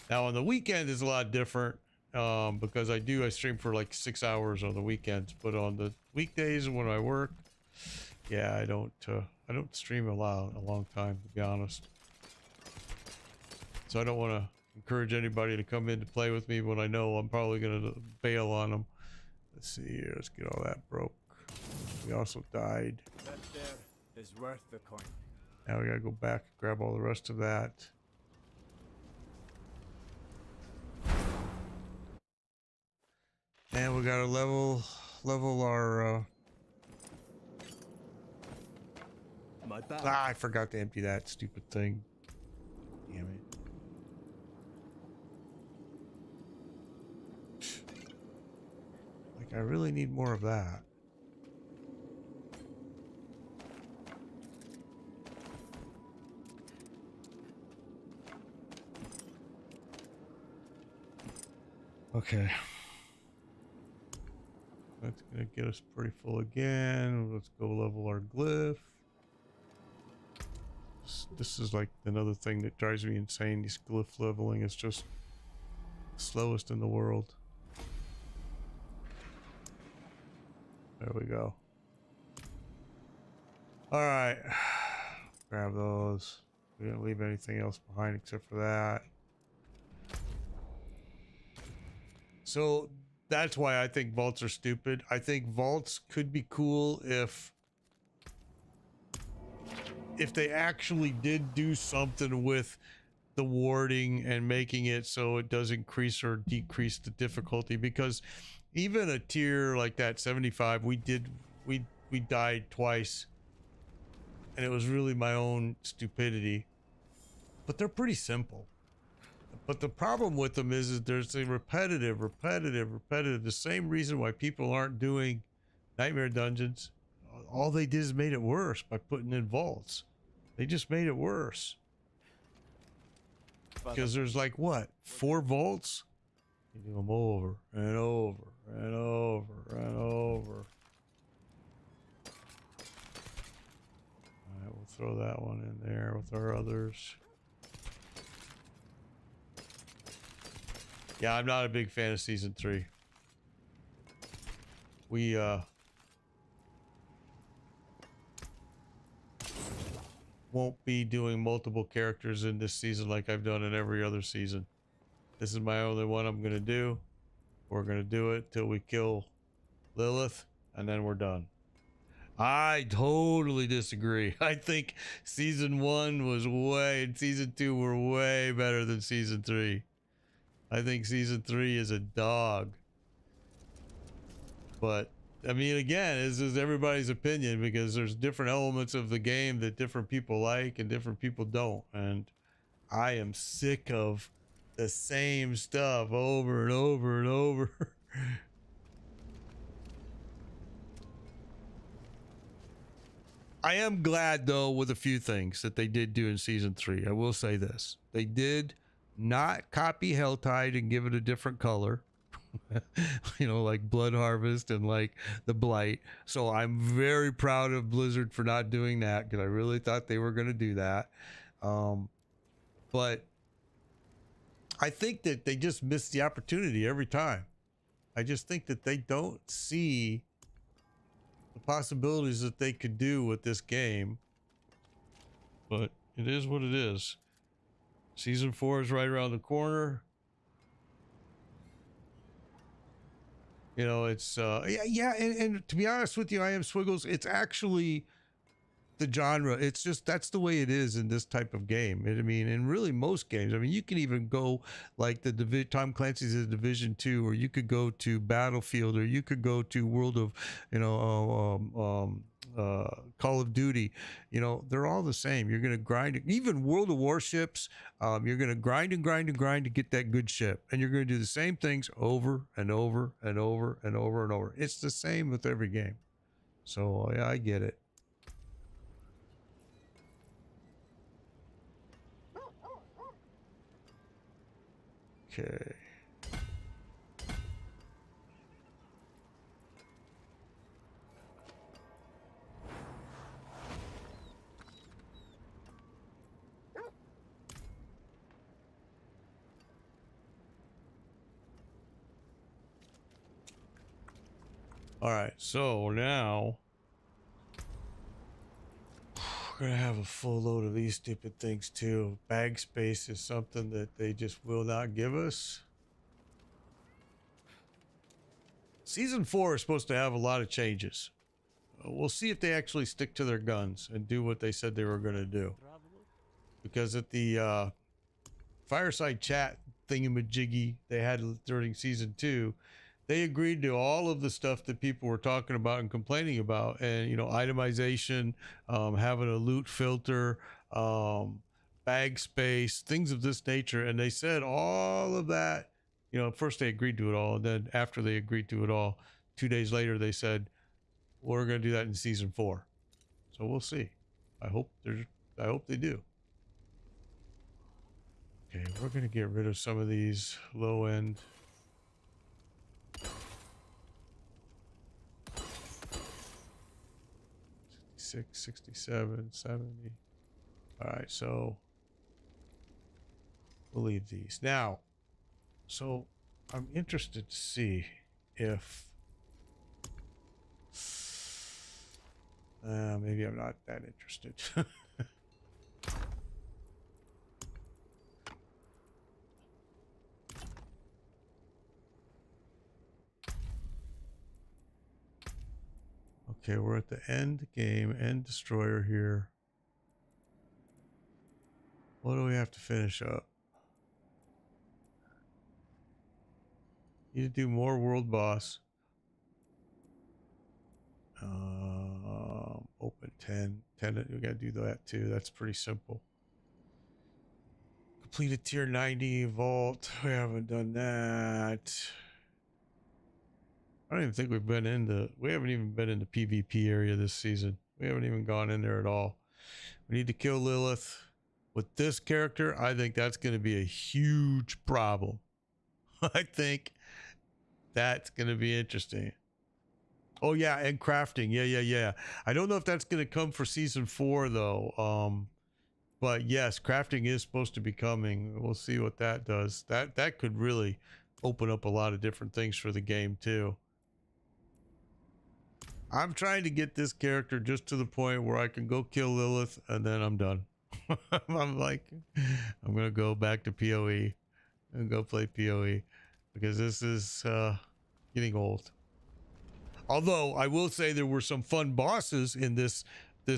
Now on the weekend is a lot different, because I stream for like 6 hours on the weekends, but on the weekdays when I work, yeah, I don't stream a long time, to be honest. So I don't want to encourage anybody to come in to play with me when I know I'm probably gonna bail on them. Let's see here. Let's get all that broke. We also died. Let there is worth the coin. Now we gotta go back and grab all the rest of that. And we gotta level our My bag. I forgot to empty that stupid thing. Damn it. Like I really need more of that. Okay. That's gonna get us pretty full again. Let's go level our glyph. This is like another thing that drives me insane. This glyph leveling is just slowest in the world. There we go. All right. Grab those. We didn't leave anything else behind except for that. So that's why I think vaults are stupid. I think vaults could be cool if they actually did do something with the warding and making it so it does increase or decrease the difficulty, because even a tier like that 75, we died twice and it was really my own stupidity, but they're pretty simple. But the problem with them is there's a repetitive, the same reason why people aren't doing nightmare dungeons. All they did is made it worse by putting in vaults. They just made it worse. Because there's like, what, 4 vaults? You do them over and over and over and over. All right, we'll throw that one in there with our others. Yeah, I'm not a big fan of season 3. We won't be doing multiple characters in this season like I've done in every other season. This is my only one I'm gonna do. We're gonna do it till we kill Lilith, and then we're done. I totally disagree. I think season 1 was and season 2 were way better than season 3. I think season 3 is a dog. But I mean, again, this is everybody's opinion, because there's different elements of the game that different people like and different people don't. And I am sick of the same stuff over and over and over. I am glad, though, with a few things that they did do in season 3. I will say this. They did not copy Helltide and give it a different color. You know, like Blood Harvest and like the Blight. So I'm very proud of Blizzard for not doing that, because I really thought they were going to do that. But I think that they just miss the opportunity every time. I just think that they don't see the possibilities that they could do with this game. But it is what it is. Season 4 is right around the corner. You know, it's and to be honest with you, I am Swiggles. It's actually the genre. It's just, that's the way it is in this type of game. I mean, in really most games. I mean, you can even go like the Tom Clancy's The Division 2, or you could go to Battlefield, or you could go to World of, Call of Duty. You know, they're all the same. You're gonna grind. Even World of Warships, you're gonna grind and grind and grind to get that good ship, and you're gonna do the same things over and over and over and over and over. It's the same with every game. So yeah, I get it. Okay. All right, so now we're gonna have a full load of these stupid things too. Bag space is something that they just will not give us. Season 4 is supposed to have a lot of changes. we'll see if they actually stick to their guns and do what they said they were going to do. Because at the fireside chat thingamajiggy they had during season 2, they agreed to all of the stuff that people were talking about and complaining about, and itemization, having a loot filter, bag space, things of this nature. And they said all of that, first they agreed to it all, and then after they agreed to it all, 2 days later they said we're going to do that in season 4. So we'll see. I hope they do. Okay, we're going to get rid of some of these low end. 67, 70. All right, so we'll leave these. Now, so I'm interested to see if maybe I'm not that interested. Okay, we're at the end game, end destroyer here. What do we have to finish up? Need to do more world boss. Open 10. We gotta do that too. That's pretty simple. Complete a tier 90 vault. We haven't done that. I don't even think we haven't even been in the PvP area this season. We haven't even gone in there at all. We need to kill Lilith. With this character, I think that's going to be a huge problem. I think that's going to be interesting. Oh yeah, and crafting. Yeah. I don't know if that's going to come for season 4 though. But yes, crafting is supposed to be coming. We'll see what that does. That could really open up a lot of different things for the game too. I'm trying to get this character just to the point where I can go kill Lilith and then I'm done. I'm like, I'm going to go back to PoE and go play PoE because this is getting old. Although I will say there were some fun bosses in this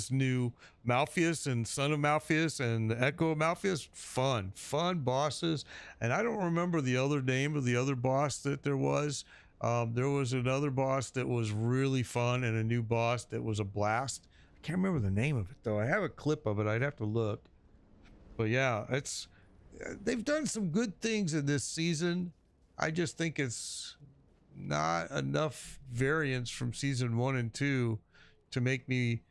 new Malpheus and Son of Malpheus and Echo of Malpheus. Fun bosses. And I don't remember the other name of the other boss that there was. There was another boss that was really fun and a new boss that was a blast. I can't remember the name of it though. I have a clip of it. I'd have to look. But yeah, they've done some good things in this season. I just think it's not enough variance from season 1 and 2 to make me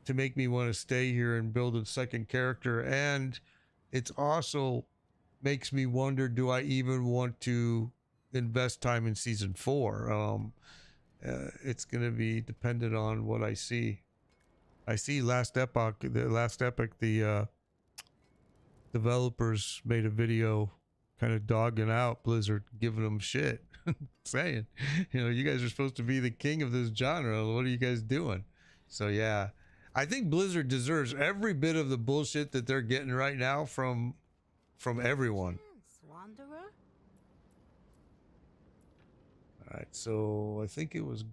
want to stay here and build a second character. And it's also makes me wonder, do I even want to invest time in season 4? It's going to be dependent on what I see. I see the last epoch, the developers made a video kind of dogging out Blizzard, giving them shit, saying, you guys are supposed to be the king of this genre. What are you guys doing? So yeah, I think Blizzard deserves every bit of the bullshit that they're getting right now from everyone. Wanderer? All right, so I think it was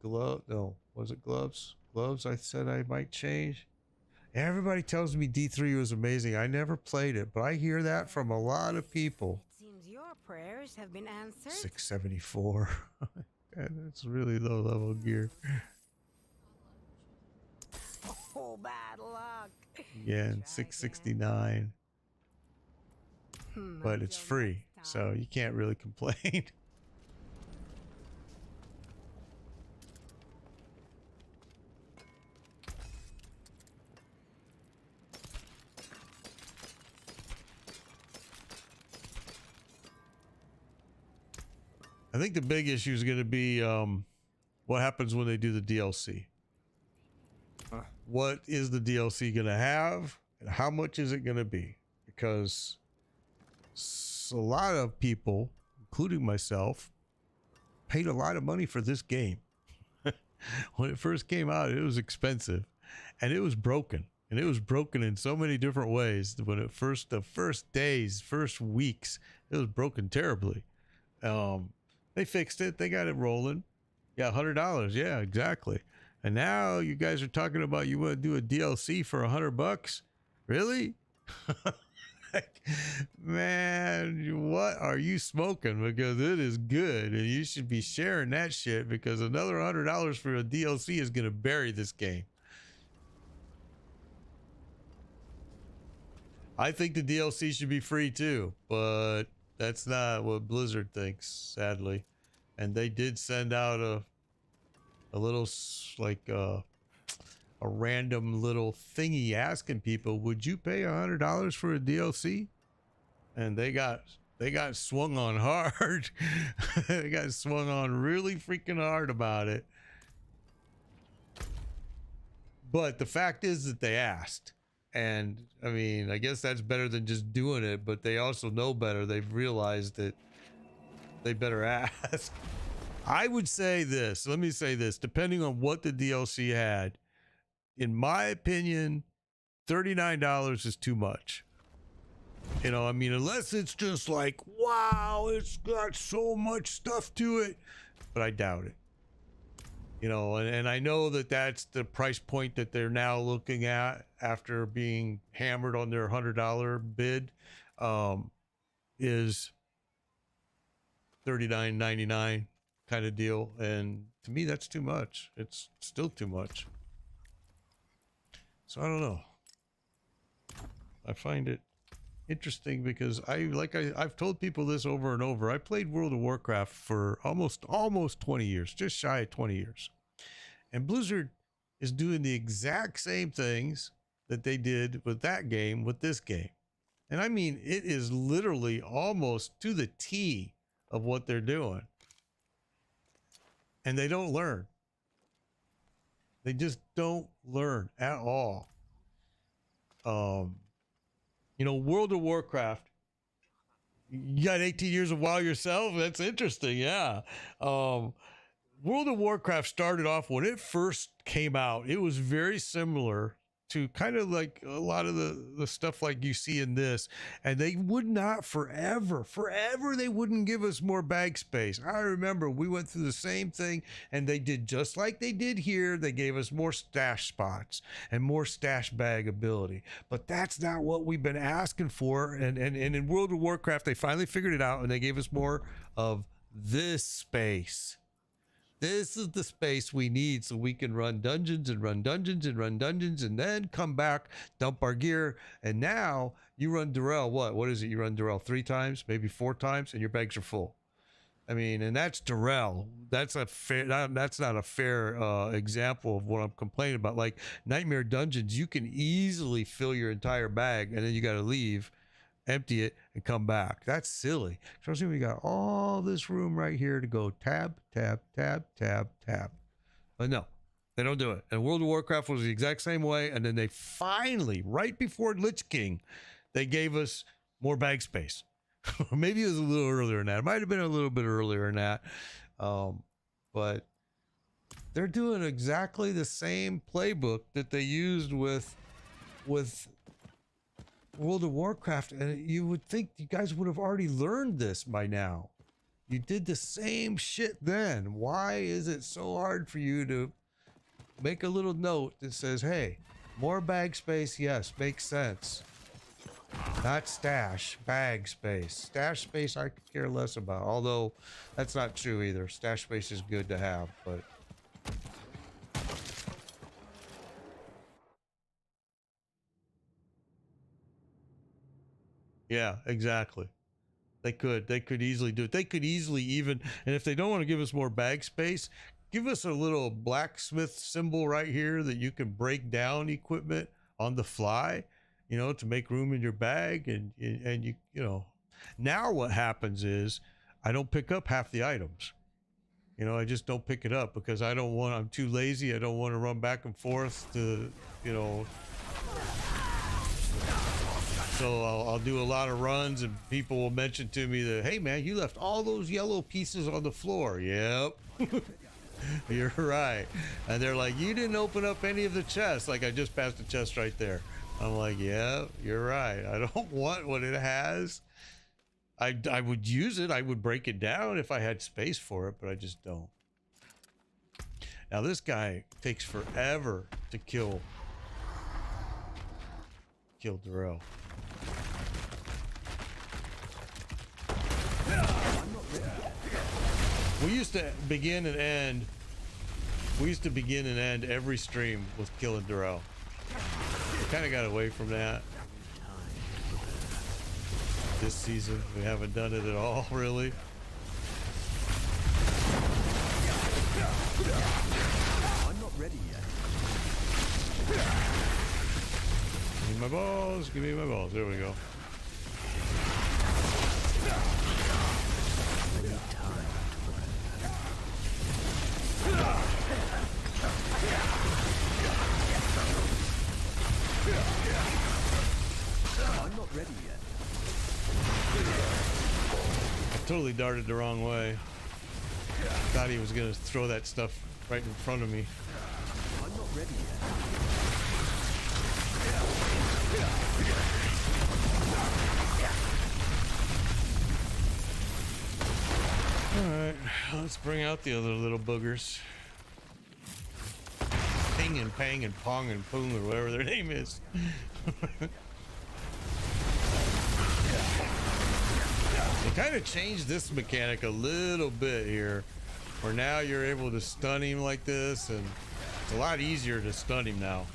was it gloves? Gloves I said I might change. Everybody tells me D3 was amazing. I never played it, but I hear that from a lot of people. It seems your prayers have been answered. 674. That's really low level gear. Oh, bad luck. Again, 669. But it's free, so you can't really complain. I think the big issue is going to be what happens when they do the DLC. What is the DLC going to have, and how much is it going to be? Because a lot of people, including myself, paid a lot of money for this game. When it first came out, it was expensive, and it was broken. And it was broken in so many different ways. When the first days, first weeks, it was broken terribly. They fixed it. They got it rolling. Yeah, $100. Yeah, exactly. And now you guys are talking about you want to do a DLC for $100? Really? Like, man, what are you smoking? Because it is good, and you should be sharing that shit, because another $100 for a DLC is going to bury this game. I think the DLC should be free too, but that's not what Blizzard thinks, sadly. And they did send out a little like a random little thingy asking people, would you pay $100 for a DLC? And they got swung on hard. They got swung on really freaking hard about it. But the fact is that they asked. And I mean, I guess that's better than just doing it, but they also know better. They've realized that they better ask. I would say this, let me say this, depending on what the DLC had, in my opinion, $39 is too much. You know, I mean, unless it's just like, wow, it's got so much stuff to it, but I doubt it. You know, and I know that that's the price point that they're now looking at after being hammered on their $100 bid, is $39.99 kind of deal. And to me, that's too much. It's still too much. So I don't know. I find it interesting because I've told people this over and over. I played World of Warcraft for almost 20 years, just shy of 20 years. And Blizzard is doing the exact same things that they did with that game with this game. And I mean, it is literally almost to the T of what they're doing. And they don't learn. They just don't learn at all. You know, World of Warcraft, you got 18 years of WoW yourself? That's interesting, yeah. World of Warcraft started off, when it first came out, it was very similar to kind of like a lot of the stuff like you see in this. And they would not forever, they wouldn't give us more bag space. I remember we went through the same thing, and they did just like they did here. They gave us more stash spots and more stash bag ability. But that's not what we've been asking for. And in World of Warcraft, they finally figured it out, and they gave us more of this space. This is the space we need so we can run dungeons and run dungeons and run dungeons, and then come back, dump our gear. And now you run Durell. What is it? You run Durell 3 times, maybe 4 times, and your bags are full. I mean, and that's Durell. That's not a fair example of what I'm complaining about. Like Nightmare Dungeons, you can easily fill your entire bag, and then you got to leave, empty it, and come back. That's silly. Especially when we got all this room right here to go tab, tab, tab, tab, tab. But no, they don't do it. And World of Warcraft was the exact same way. And then they finally, right before Lich King, they gave us more bag space. Maybe it was a little earlier than that. It might have been a little bit earlier than that. But they're doing exactly the same playbook that they used with World of Warcraft, and you would think you guys would have already learned this by now. You did the same shit then. Why is it so hard for you to make a little note that says, hey, more bag space? Yes, makes sense. Not stash, bag space. Stash space I could care less about, although that's not true either. Stash space is good to have, but yeah, exactly. They could easily do it. They could easily even, and if they don't want to give us more bag space, give us a little blacksmith symbol right here that you can break down equipment on the fly, you know, to make room in your bag. And you know, now what happens is I don't pick up half the items. You know, I just don't pick it up because I'm too lazy. I don't want to run back and forth to, you know. So I'll do a lot of runs, and people will mention to me that, hey man, you left all those yellow pieces on the floor. Yep. You're right. And they're like, you didn't open up any of the chests. Like, I just passed the chest right there. I'm like, yeah, you're right. I don't want what it has. I would use it. I would break it down if I had space for it, but I just don't. Now this guy takes forever to kill Darrell. We used to begin and end every stream with killing Darrell. We kind of got away from that this season. We haven't done it at all, really. I'm not ready yet. Give me my balls. Give me my balls. There we go. I need time. I'm not ready yet. I totally darted the wrong way. Thought he was gonna throw that stuff right in front of me. I'm not ready yet. Alright, let's bring out the other little boogers. Ping and Pang and Pong and Poong or whatever their name is. They kind of changed this mechanic a little bit here, where now you're able to stun him like this, and it's a lot easier to stun him now.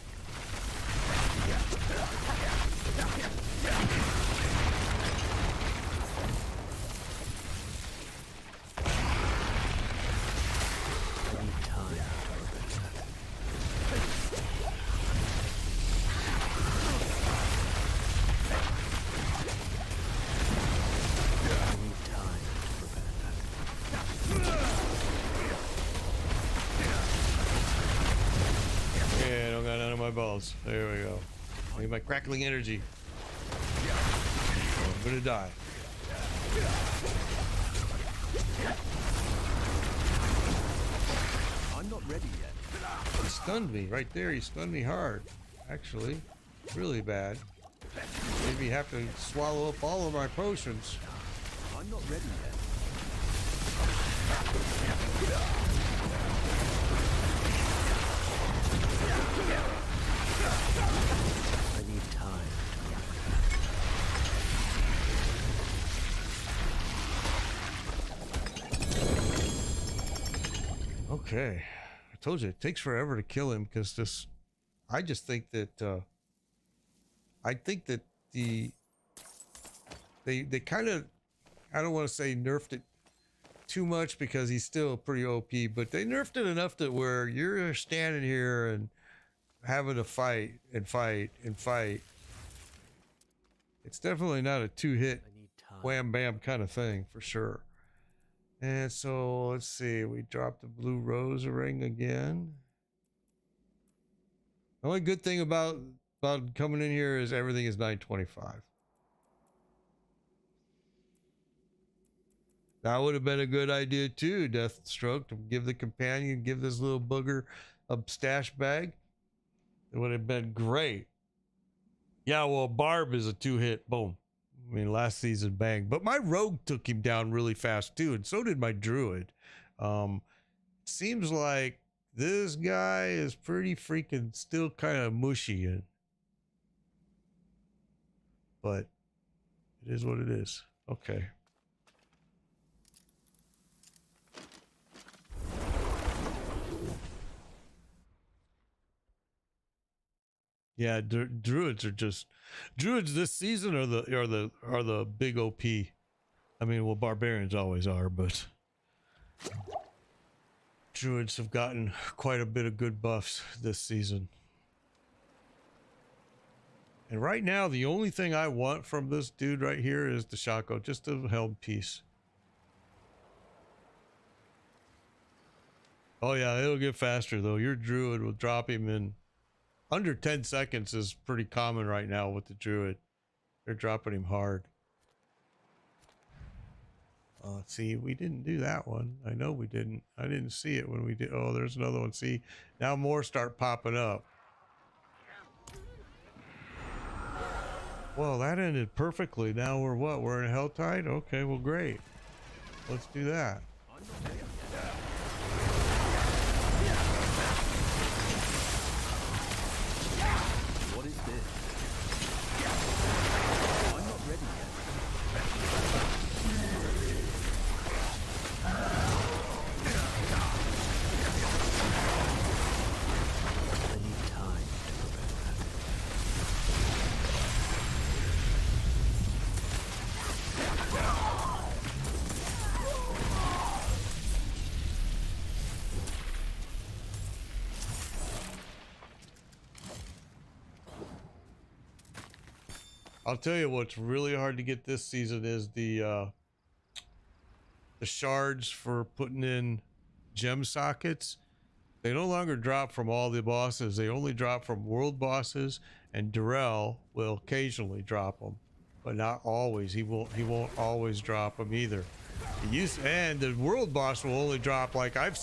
I need time. Yeah, I don't got none of my balls. There we go. I need my crackling energy. I'm gonna die. I'm not ready yet. He stunned me right there. He stunned me hard. Actually, really bad. Maybe have to swallow up all of my potions. I'm not ready yet. I need time. Okay, I told you it takes forever to kill him because this. I just think that. I think that they kind of. I don't want to say nerfed it too much because he's still pretty OP, but they nerfed it enough that where you're standing here and having to fight and fight and fight. It's definitely not a two-hit I need time. wham bam kind of thing for sure. And so let's see, we dropped the blue rose ring again. The only good thing about coming in here is everything is 925. That would have been a good idea too, Deathstroke, to give the companion, give this little booger a stash bag. It would have been great. Yeah, well, Barb is a two-hit, boom. I mean, last season, bang. But my rogue took him down really fast too, and so did my druid. Seems like this guy is pretty freaking still kind of mushy, but it is what it is. Okay. Yeah, druids are just druids this season are the big OP. I mean, well, barbarians always are, but druids have gotten quite a bit of good buffs this season. And right now, the only thing I want from this dude right here is the Shaco, just a held piece. Oh yeah, it'll get faster though. Your druid will drop him in under 10 seconds is pretty common right now with the druid. They're dropping him hard. See, we didn't do that one. I know we didn't. I didn't see it when we did. Oh, there's another one. See, now more start popping up. Well, that ended perfectly. Now we're what? We're in Helltide? Okay, well, great. Let's do that. I'll tell you what's really hard to get this season is the shards for putting in gem sockets. They no longer drop from all the bosses. They only drop from world bosses, and Darrell will occasionally drop them, but not always. He won't always drop them either. He used, and the world boss will only drop, like I've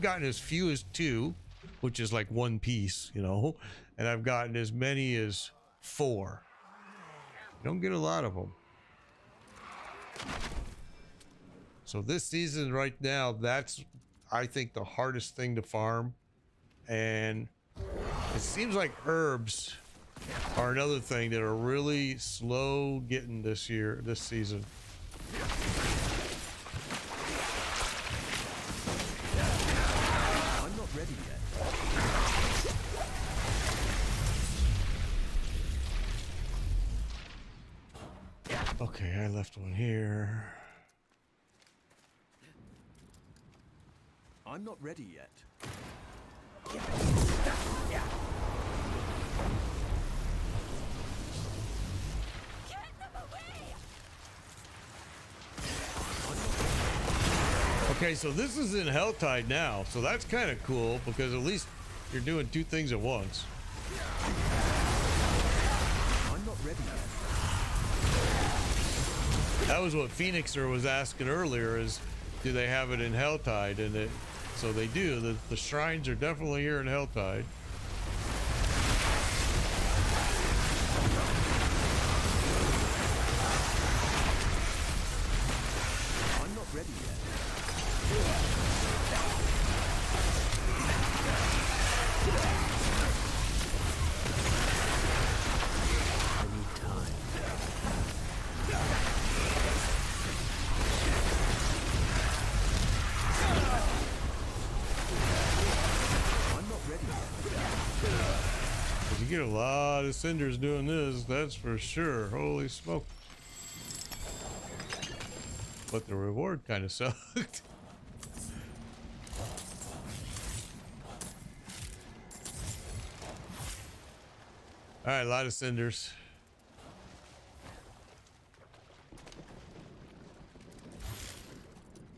gotten as few as 2, which is like 1 piece, you know, and I've gotten as many as 4. You don't get a lot of them. So this season right now, that's, I think, the hardest thing to farm. And it seems like herbs are another thing that are really slow getting this season. I'm not ready yet. Okay, I left one here. I'm not ready yet. Okay, so this is in Helltide now, so that's kind of cool because at least you're doing 2 things at once. I'm not ready yet. That was what Phoenixer was asking earlier, is do they have it in Helltide? And so they do. The shrines are definitely here in Helltide. I'm not ready yet. I need time. I'm not ready yet. You get a lot of cinders doing this, that's for sure. Holy smoke. But the reward kind of sucked. All right, a lot of cinders.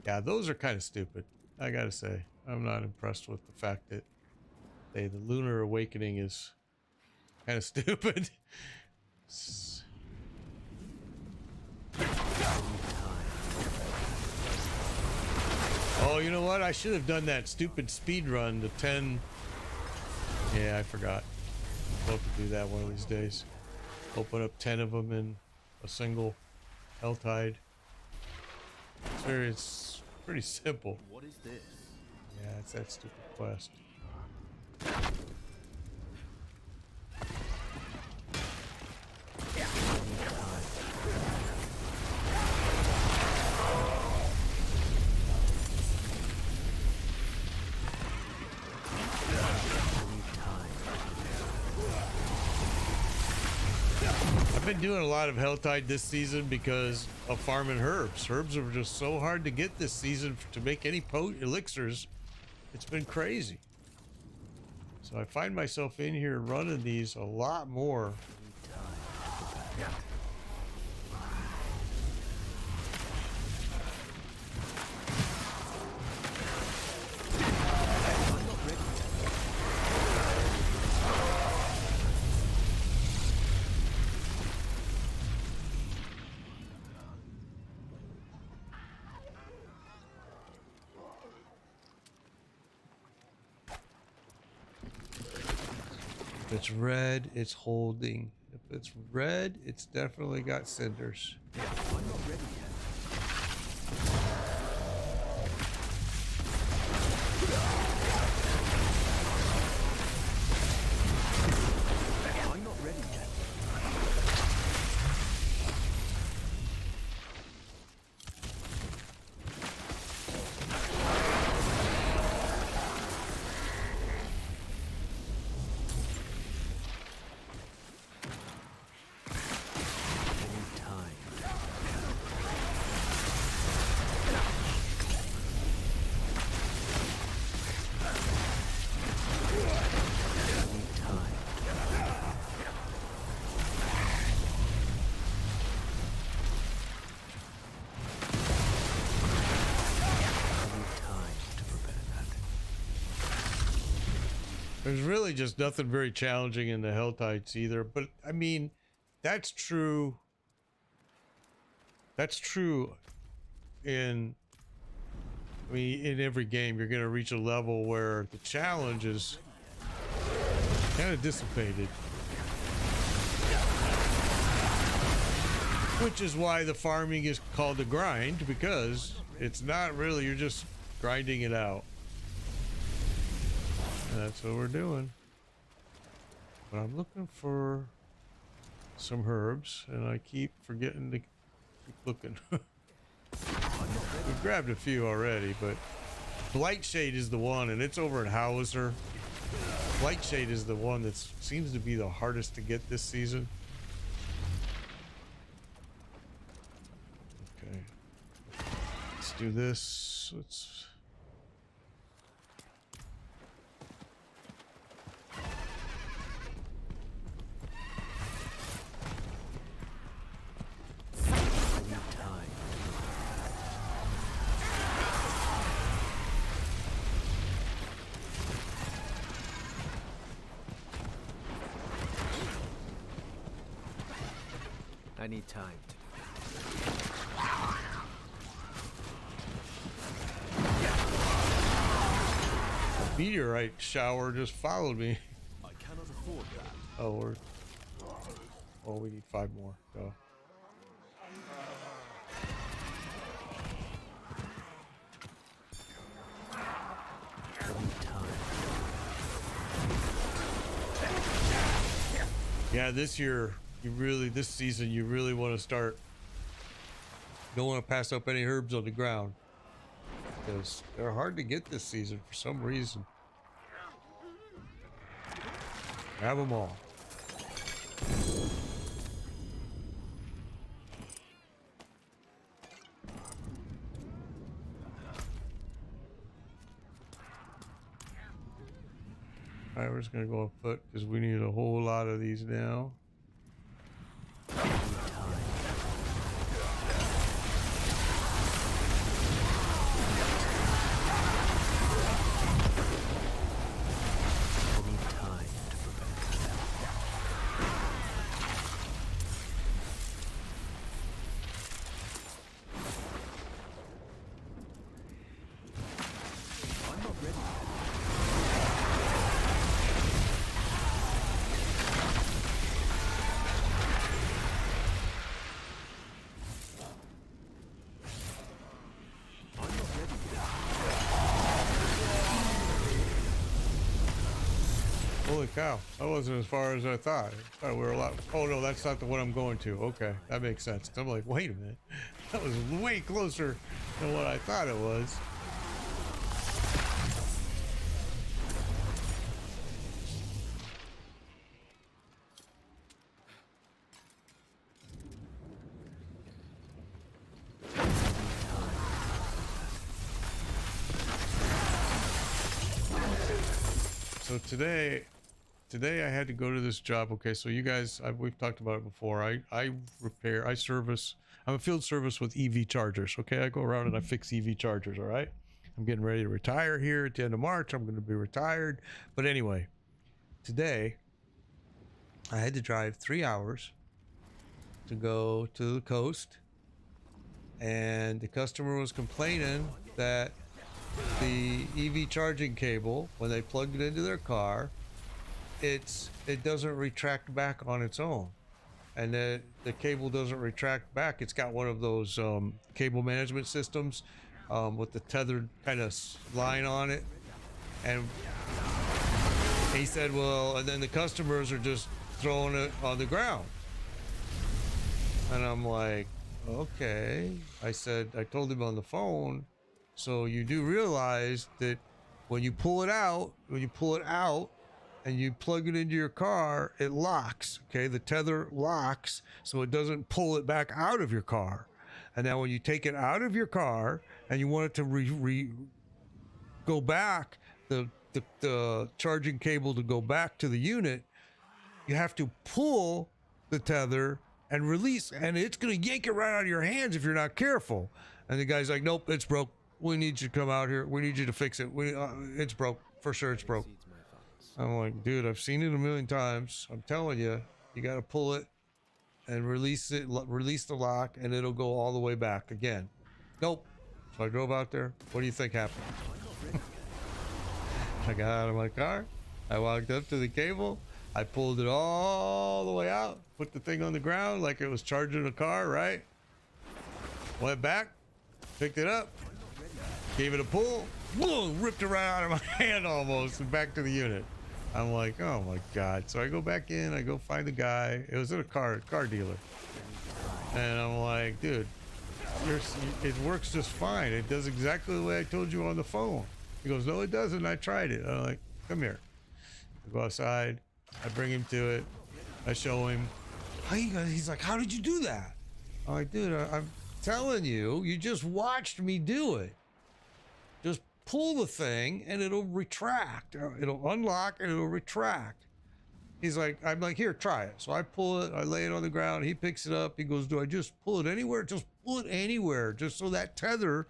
Yeah, those are kind of stupid. I gotta say, I'm not impressed with the fact that the Lunar Awakening is kind of stupid. Oh, you know what? I should have done that stupid speed run to 10. Yeah, I forgot. I'll have to do that one of these days. Open up 10 of them in a single Helltide. It's pretty simple. What is this? Yeah, it's that stupid quest. I've been doing a lot of Helltide this season because of farming herbs. Herbs are just so hard to get this season to make any elixirs. It's been crazy. So I find myself in here running these a lot more. If it's red, it's holding. If it's red, it's definitely got cinders. I'm not ready yet. I'm not ready yet. I need time. There's really just nothing very challenging in the Hell Tides either. But I mean, that's true. That's true in, I mean, in every game. You're going to reach a level where the challenge is kind of dissipated. Which is why the farming is called a grind, because it's not really, you're just grinding it out. And that's what we're doing. But I'm looking for some herbs, and I keep forgetting to keep looking. We've grabbed a few already, but Blightshade is the one, and it's over at Hauser. Blightshade is the one that seems to be the hardest to get this season. Okay. Let's do this. Let's... I need time to The meteorite shower just followed me. I cannot afford that. Oh, we're... Oh, we need 5 more. Go. Yeah, this year, this season, you really want to start. Don't want to pass up any herbs on the ground, because they're hard to get this season for some reason. Grab them all. All right, we're just gonna go on foot because we need a whole lot of these now. Holy cow, that wasn't as far as I thought. I thought we were a lot. Oh no, that's not the one I'm going to. Okay, that makes sense. I'm like, wait a minute. That was way closer than what I thought it was. So today I had to go to this job. Okay, so you guys, we've talked about it before. I service, I'm a field service with EV chargers. Okay, I go around and I fix EV chargers. All right, I'm getting ready to retire here at the end of March. I'm going to be retired. But anyway, today I had to drive 3 hours to go to the coast, and the customer was complaining that the EV charging cable, when they plugged it into their car, it doesn't retract back on its own, and the cable doesn't retract back. It's got one of those cable management systems with the tethered kind of line on it, and he said, well, and then the customers are just throwing it on the ground. And I'm like, okay. I told him on the phone, so you do realize that when you pull it out and you plug it into your car, it locks. Okay, the tether locks, so it doesn't pull it back out of your car. And now when you take it out of your car and you want it to go back, the charging cable to go back to the unit, you have to pull the tether and release, and it's gonna yank it right out of your hands if you're not careful. And the guy's like, nope, it's broke. We need you to come out here. We need you to fix it. It's broke. For sure it's broke. I'm like, dude, I've seen it a million times. I'm telling you, you got to pull it and release it, release the lock, and it'll go all the way back again. Nope. So I drove out there. What do you think happened? I got out of my car. I walked up to the cable. I pulled it all the way out, put the thing on the ground like it was charging a car, right? Went back, picked it up, gave it a pull, boom, ripped it right out of my hand almost, and back to the unit. I'm like, oh my God. So I go back in, I go find the guy. It was at a car dealer. And I'm like, dude, it works just fine. It does exactly the way I told you on the phone. He goes, no, it doesn't. I tried it. I'm like, come here. I go outside. I bring him to it. I show him. He's like, how did you do that? I'm like, dude, I'm telling you, you just watched me do it. Just pull the thing and it'll retract. It'll unlock and it'll retract. He's like, I'm like, here, try it. So I pull it. I lay it on the ground. He picks it up. He goes, do I just pull it anywhere? Just pull it anywhere. Just so that tether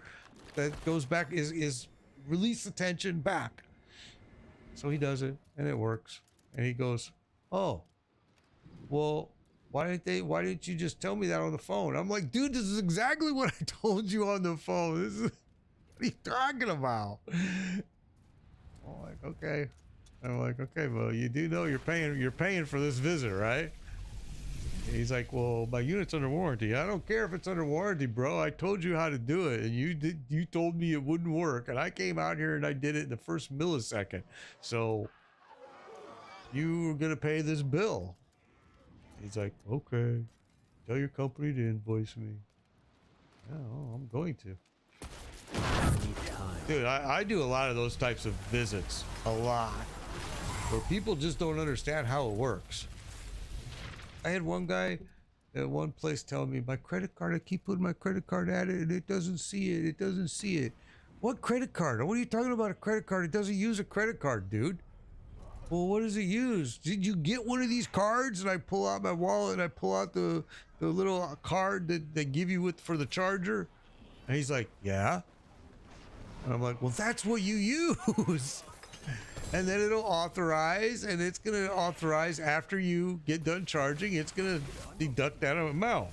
that goes back is release the tension back. So he does it and it works. And he goes, oh, well, why didn't you just tell me that on the phone? I'm like, dude, this is exactly what I told you on the phone. This is, what are you talking about? I'm like, okay. I'm like, okay, well, you do know you're paying for this visit, right? And he's like, well, my unit's under warranty. I don't care if it's under warranty, bro. I told you how to do it, and you told me it wouldn't work, and I came out here and I did it in the first millisecond. So you were gonna pay this bill. He's like, okay, tell your company to invoice me. Yeah, well, I'm going to. Dude, I do a lot of those types of visits, a lot, where people just don't understand how it works. I had one guy at one place telling me, my credit card, I keep putting my credit card at it and it doesn't see it. It doesn't see it. What credit card? What are you talking about, a credit card? It doesn't use a credit card, dude. Well, what does it use? Did you get one of these cards? And I pull out my wallet and I pull out the little card that they give you for the charger. And he's like, yeah. And I'm like, well, that's what you use. And then it'll authorize, and it's going to authorize after you get done charging. It's going to deduct that amount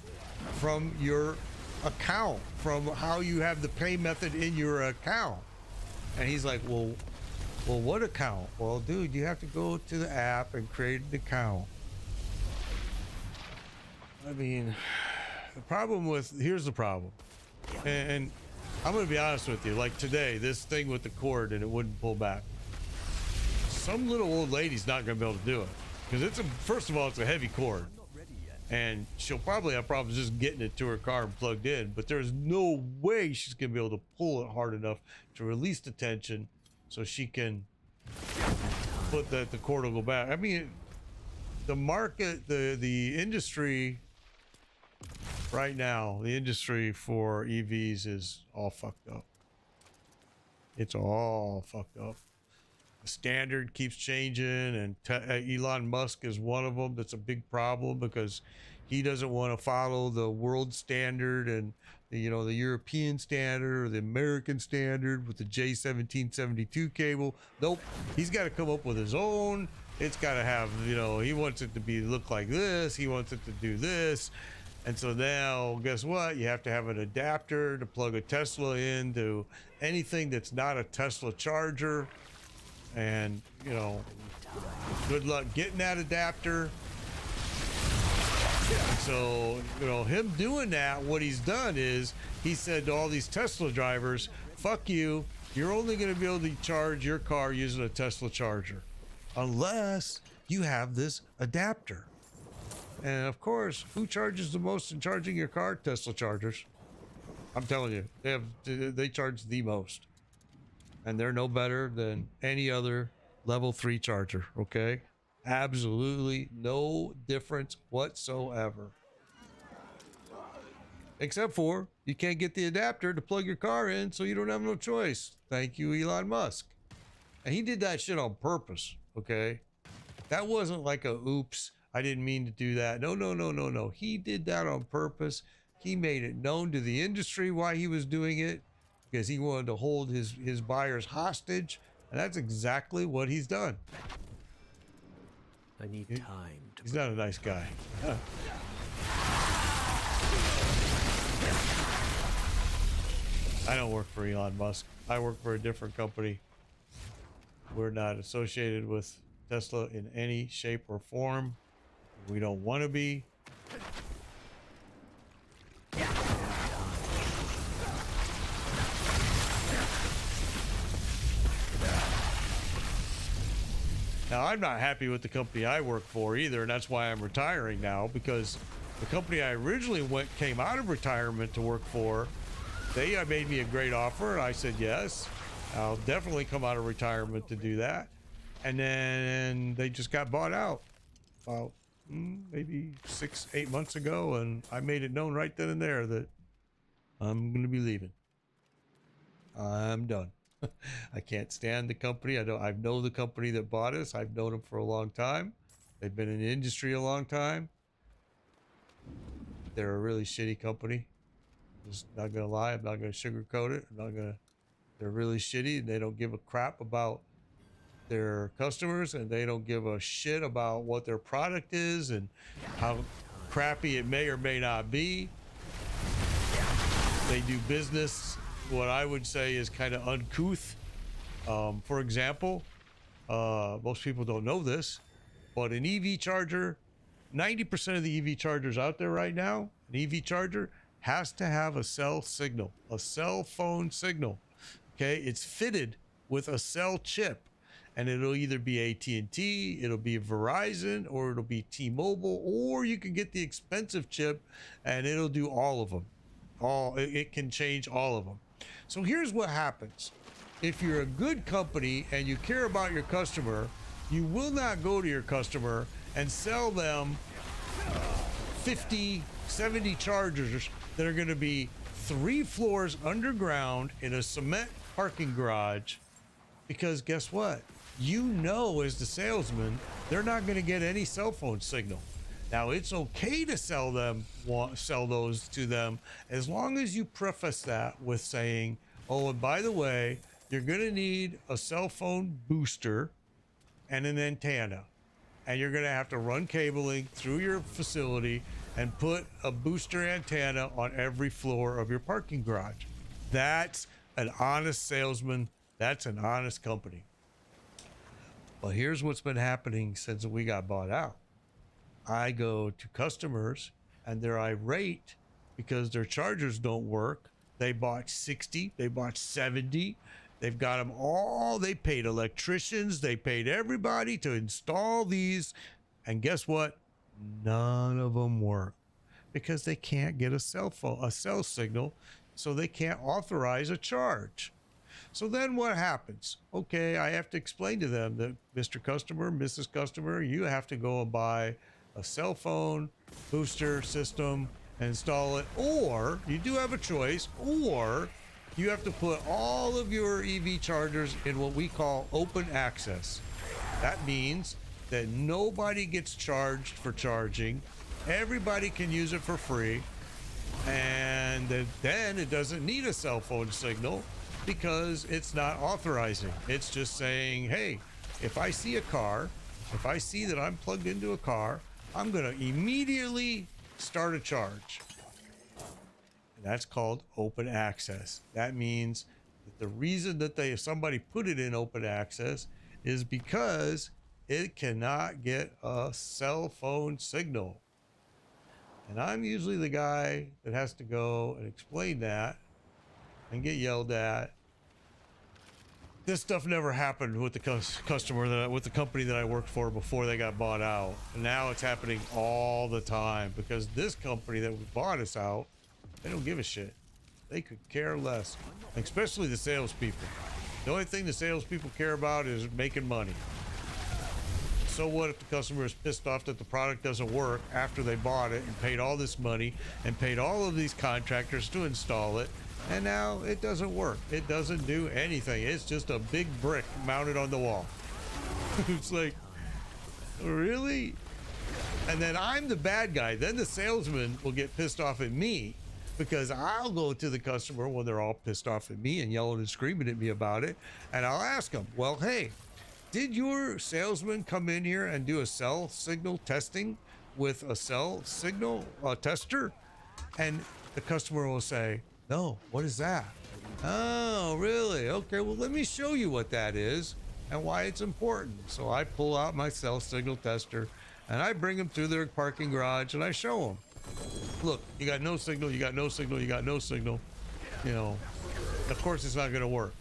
from your account, from how you have the pay method in your account. And he's like, well, what account? Well, dude, you have to go to the app and create an account. I mean, here's the problem. And I'm going to be honest with you. Like today, this thing with the cord and it wouldn't pull back. Some little old lady's not going to be able to do it. Because first of all, it's a heavy cord. And she'll probably have problems just getting it to her car and plugged in. But there's no way she's going to be able to pull it hard enough to release the tension so she can put the cord will go back. I mean, the market, the industry right now, the industry for EVs is all fucked up. It's all fucked up. The standard keeps changing, and Elon Musk is one of them. That's a big problem because he doesn't want to follow the world standard and the European standard or the American standard with the J1772 cable. Nope, he's got to come up with his own. It's got to have, he wants it to look like this. He wants it to do this. And so now, guess what? You have to have an adapter to plug a Tesla into anything that's not a Tesla charger. And, good luck getting that adapter. So, him doing that, what he's done is he said to all these Tesla drivers, fuck you. You're only going to be able to charge your car using a Tesla charger unless you have this adapter. And of course, who charges the most in charging your car? Tesla chargers. I'm telling you, they charge the most. And they're no better than any other level 3 charger, okay? Absolutely no difference whatsoever. Except for you can't get the adapter to plug your car in, so you don't have no choice. Thank you, Elon Musk. And he did that shit on purpose, okay? That wasn't like a oops, I didn't mean to do that. No. He did that on purpose. He made it known to the industry why he was doing it, because he wanted to hold his buyers hostage. And that's exactly what he's done. I need time to. He's not a nice guy. Huh. I don't work for Elon Musk. I work for a different company. We're not associated with Tesla in any shape or form. We don't want to be. Now, I'm not happy with the company I work for either, and that's why I'm retiring now, because the company I originally came out of retirement to work for, they made me a great offer, and I said yes. I'll definitely come out of retirement to do that. And then they just got bought out about maybe 6-8 months ago, and I made it known right then and there that I'm going to be leaving. I'm done. I can't stand the company. I know the company that bought us. I've known them for a long time. They've been in the industry a long time. They're a really shitty company. Just not gonna lie. I'm not gonna sugarcoat it. They're really shitty, and they don't give a crap about their customers, and they don't give a shit about what their product is and how crappy it may or may not be. They do business, what I would say is kind of uncouth. For example, most people don't know this, but an EV charger, 90% of the EV chargers out there right now, an EV charger has to have a cell signal, a cell phone signal. Okay, it's fitted with a cell chip, and it'll either be AT&T, it'll be Verizon, or it'll be T-Mobile, or you can get the expensive chip and it'll do all of them. It can change all of them. So here's what happens. If you're a good company and you care about your customer, you will not go to your customer and sell them 50, 70 chargers that are going to be 3 floors underground in a cement parking garage, because guess what? You know, as the salesman, they're not going to get any cell phone signal. Now, it's okay to sell those to them as long as you preface that with saying, oh, and by the way, you're going to need a cell phone booster and an antenna, and you're going to have to run cabling through your facility and put a booster antenna on every floor of your parking garage. That's an honest salesman. That's an honest company. Well, here's what's been happening since we got bought out. I go to customers and they're irate because their chargers don't work. They bought 60, they bought 70. They've got them all. They paid electricians. They paid everybody to install these. And guess what? None of them work because they can't get a cell signal. So they can't authorize a charge. So then what happens? Okay, I have to explain to them that Mr. Customer, Mrs. Customer, you have to go and buy a cell phone booster system and install it, or you do have a choice, or you have to put all of your EV chargers in what we call open access. That means that nobody gets charged for charging. Everybody can use it for free. And then it doesn't need a cell phone signal because it's not authorizing. It's just saying, hey, if I see a car, if I see that I'm plugged into a car, I'm going to immediately start a charge. And that's called open access. That means that the reason that somebody put it in open access is because it cannot get a cell phone signal. And I'm usually the guy that has to go and explain that and get yelled at. This stuff never happened with the customer, with the company that I worked for before they got bought out. And now it's happening all the time because this company that bought us out, they don't give a shit. They could care less, especially the salespeople. The only thing the salespeople care about is making money. So what if the customer is pissed off that the product doesn't work after they bought it and paid all this money and paid all of these contractors to install it, and now it doesn't work? It doesn't do anything. It's just a big brick mounted on the wall. It's like, really? And then I'm the bad guy. Then the salesman will get pissed off at me because I'll go to the customer when they're all pissed off at me and yelling and screaming at me about it, and I'll ask them, well, hey, did your salesman come in here and do a cell signal testing with a cell signal tester? And the customer will say, no, what is that? Oh, really? Okay, well, let me show you what that is and why it's important. So I pull out my cell signal tester and I bring them through their parking garage and I show them, look, you got no signal, you got no signal, you got no signal. You know, of course it's not going to work.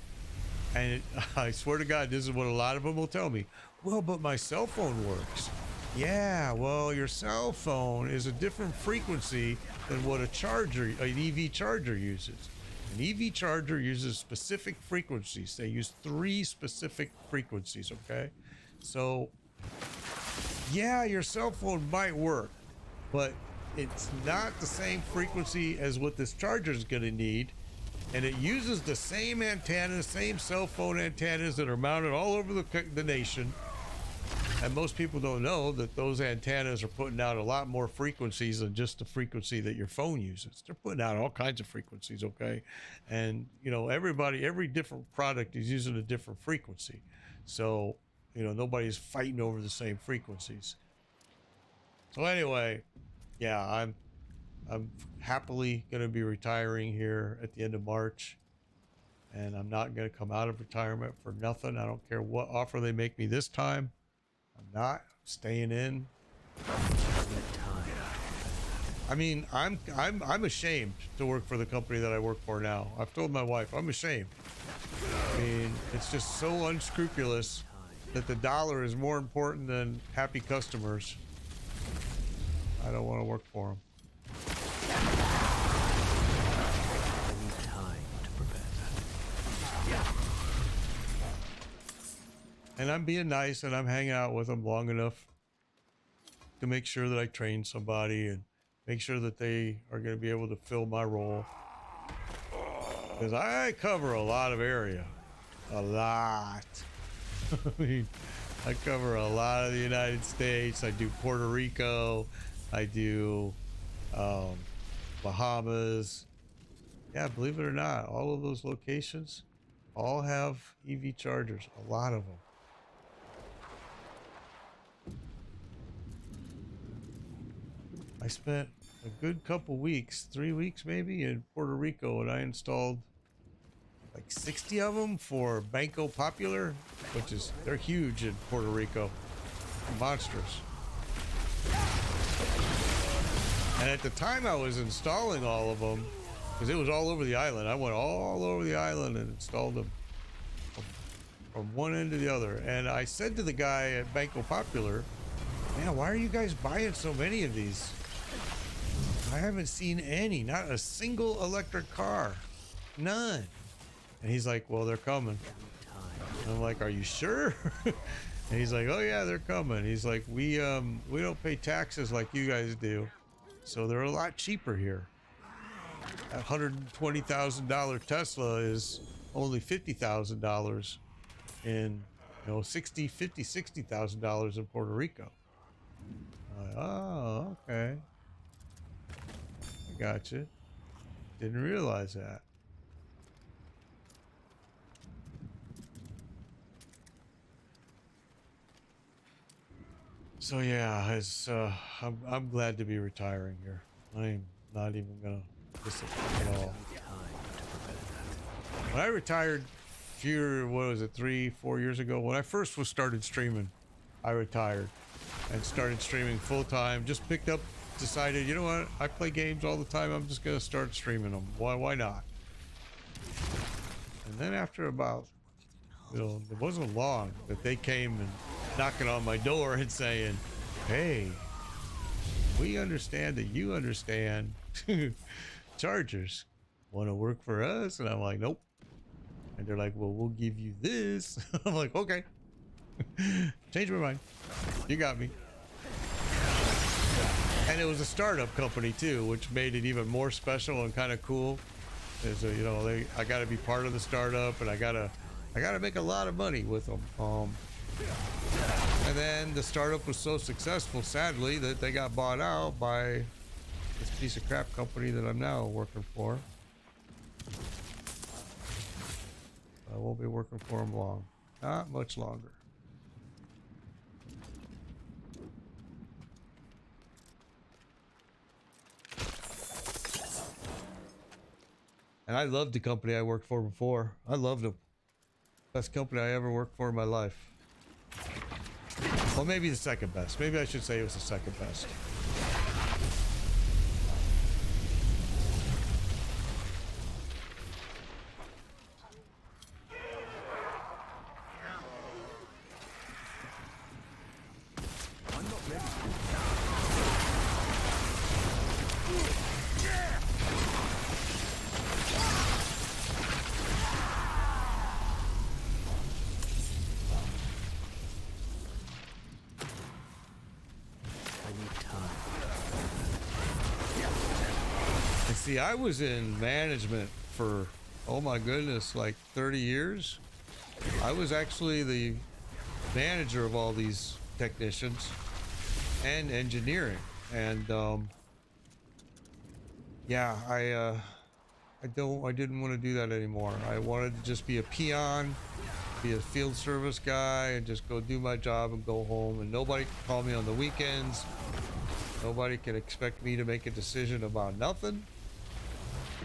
And I swear to God, this is what a lot of them will tell me. Well, but my cell phone works. Yeah, well, your cell phone is a different frequency than what an EV charger uses. An EV charger uses specific frequencies. They use 3 specific frequencies, okay? So, yeah, your cell phone might work, but it's not the same frequency as what this charger is going to need. And it uses the same antennas, same cell phone antennas that are mounted all over the nation. And most people don't know that those antennas are putting out a lot more frequencies than just the frequency that your phone uses. They're putting out all kinds of frequencies, okay? And, you know, every different product is using a different frequency. So, you know, nobody's fighting over the same frequencies. So anyway, yeah, I'm happily going to be retiring here at the end of March, and I'm not going to come out of retirement for nothing. I don't care what offer they make me this time. I'm not staying in. I mean, I'm ashamed to work for the company that I work for now. I've told my wife I'm ashamed. I mean, it's just so unscrupulous that the dollar is more important than happy customers. I don't want to work for them. And I'm being nice and I'm hanging out with them long enough to make sure that I train somebody and make sure that they are going to be able to fill my role. Because I cover a lot of area. A lot. I mean, I cover a lot of the United States. I do Puerto Rico. I do Bahamas. Yeah, believe it or not, all of those locations all have EV chargers. A lot of them. I spent a good couple weeks, 3 weeks maybe, in Puerto Rico, and I installed like 60 of them for Banco Popular, which is, they're huge in Puerto Rico. Monstrous. And at the time I was installing all of them, because it was all over the island. I went all over the island and installed them from one end to the other. And I said to the guy at Banco Popular, man, why are you guys buying so many of these? I haven't seen any, not a single electric car, none. And he's like, well, they're coming. And I'm like, are you sure? And he's like, oh yeah, they're coming. He's like, we don't pay taxes like you guys do, so they're a lot cheaper here. A $120,000 Tesla is only $50,000 in, you know, $60,000 in Puerto Rico. I'm like, oh, okay. I gotcha. Didn't realize that. So yeah, it's I'm glad to be retiring here. I'm not even gonna miss it at all. When I retired, what was it, 3-4 years ago? When I first started streaming, I retired and started streaming full time. Just decided, you know what? I play games all the time. I'm just gonna start streaming them. Why not? And then after about, you know, it wasn't long that they came and knocking on my door and saying, hey, we understand that you understand chargers. Want to work for us? And I'm like, nope. And they're like, well, we'll give you this. I'm like, okay. Change my mind. You got me. And it was a startup company too, which made it even more special and kind of cool. Is, you know, I got to be part of the startup, and I gotta make a lot of money with them. And then the startup was so successful, sadly, that they got bought out by this piece of crap company that I'm now working for. I won't be working for them long. Not much longer. And I loved the company I worked for before. I loved them. Best company I ever worked for in my life. Well, maybe the second best. Maybe I should say it was the second best. I'm not ready. I need time. And see, I was in management for, oh my goodness, like 30 years. I was actually the manager of all these technicians and engineering. And yeah, I didn't want to do that anymore. I wanted to just be a peon, be a field service guy, and just go do my job and go home. And nobody can call me on the weekends. Nobody can expect me to make a decision about nothing.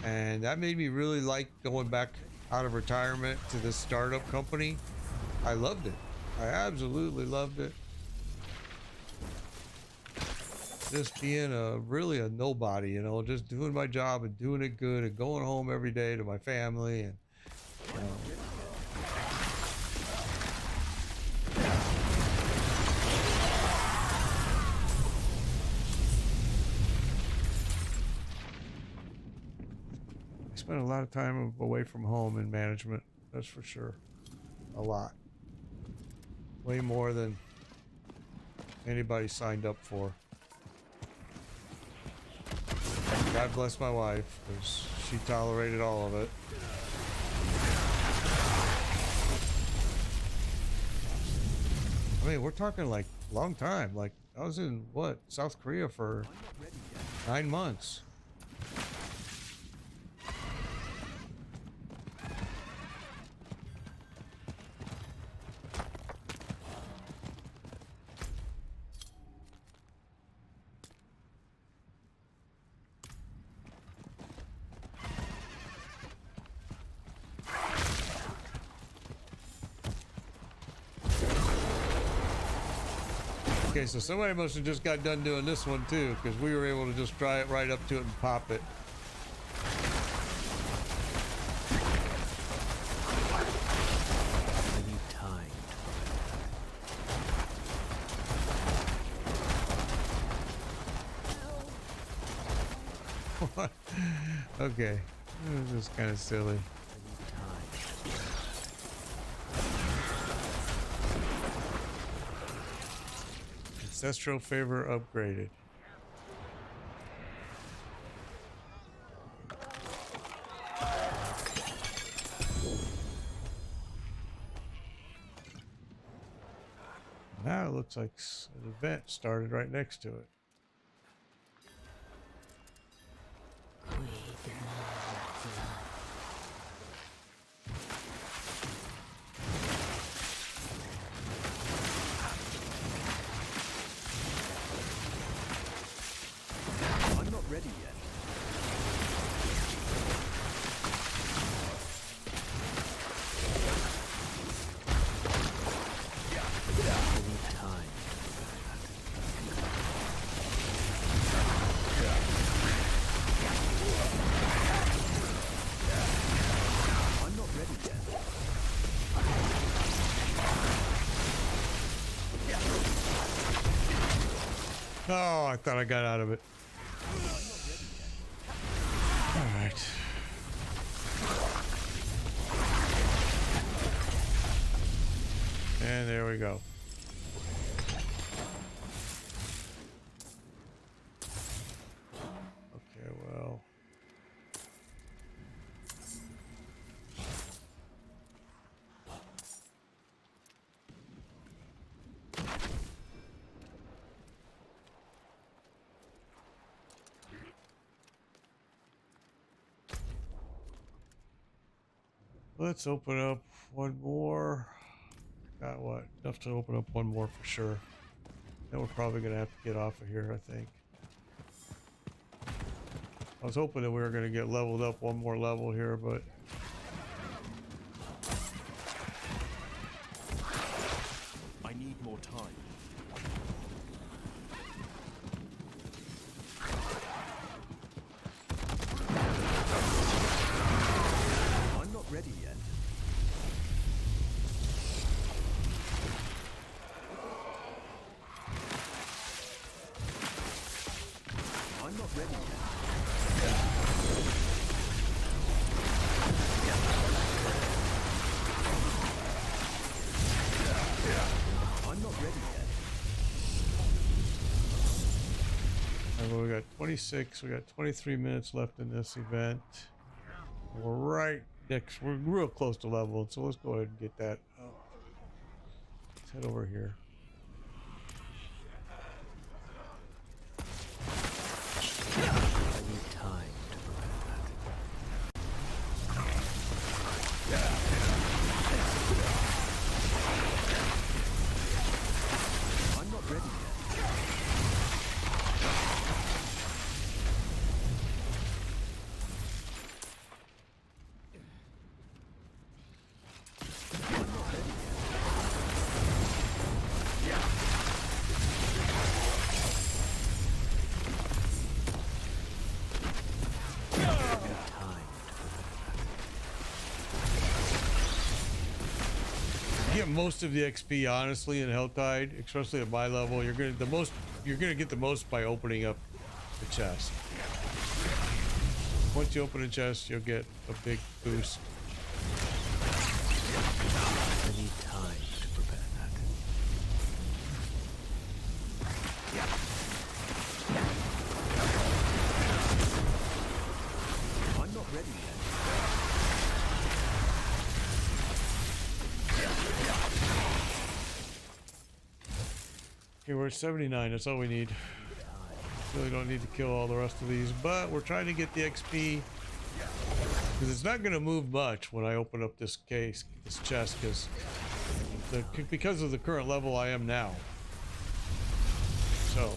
And that made me really like going back out of retirement to this startup company. I loved it. I absolutely loved it. Just being really a nobody, you know, just doing my job and doing it good and going home every day to my family. And I spent a lot of time away from home in management, that's for sure. A lot. Way more than anybody signed up for. God bless my wife, because she tolerated all of it. I mean, we're talking like long time. Like, I was in, what, South Korea for 9 months. Okay, so somebody must have just got done doing this one too, because we were able to just try it right up to it and pop it. I need time. Okay, this is kind of silly. I need time. Ancestral favor upgraded. Now it looks like an event started right next to it. I'm not ready yet. I need time. I'm not ready yet. Oh, I thought I got out of it. All right. And there we go. Okay, well. Let's open up one more. Got what? Enough to open up one more for sure. Then we're probably gonna have to get off of here, I think. I was hoping that we were going to get leveled up one more level here, but I need more time. I'm not ready yet. I'm not ready yet. I'm not ready yet. we got 26. We got 23 minutes left in this event. We're right next. We're real close to level, so let's go ahead and get that. Let's head over here. I need time to prepare that. I'm not ready yet. Get most of the XP honestly in Helltide, especially at my level. You're gonna get the most by opening up the chest. Once you open a chest, you'll get a big boost. I need time to prepare that. I'm not ready yet. Okay, we're at 79. That's all we need. Really don't need to kill all the rest of these, but we're trying to get the XP because it's not going to move much when I open up this case, this chest, because of the current level I am now. So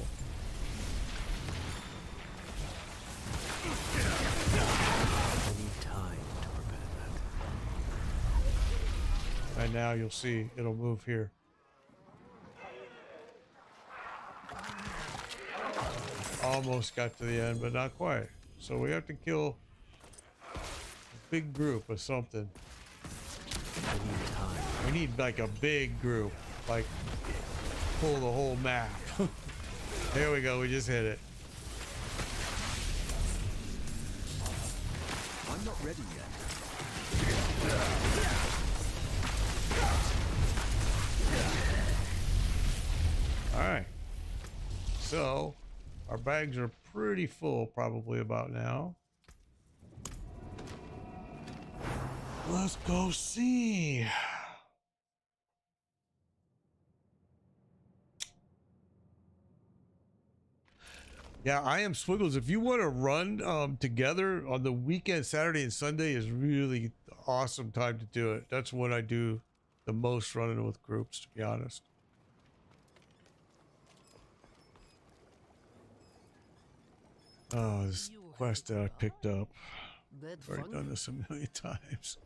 I need time to prepare that. right now you'll see it'll move here. Almost got to the end, but not quite. So we have to kill a big group of something. I need time. We need like a big group, like pull the whole map. There we go. We just hit it. I'm not ready yet. All right. So our bags are pretty full probably about now. Let's go see. Yeah, I am Swiggles. If you want to run together on the weekend, Saturday and Sunday is really awesome time to do it. That's when I do the most running with groups, to be honest. Oh, this quest that I picked up. I've already done this a million times.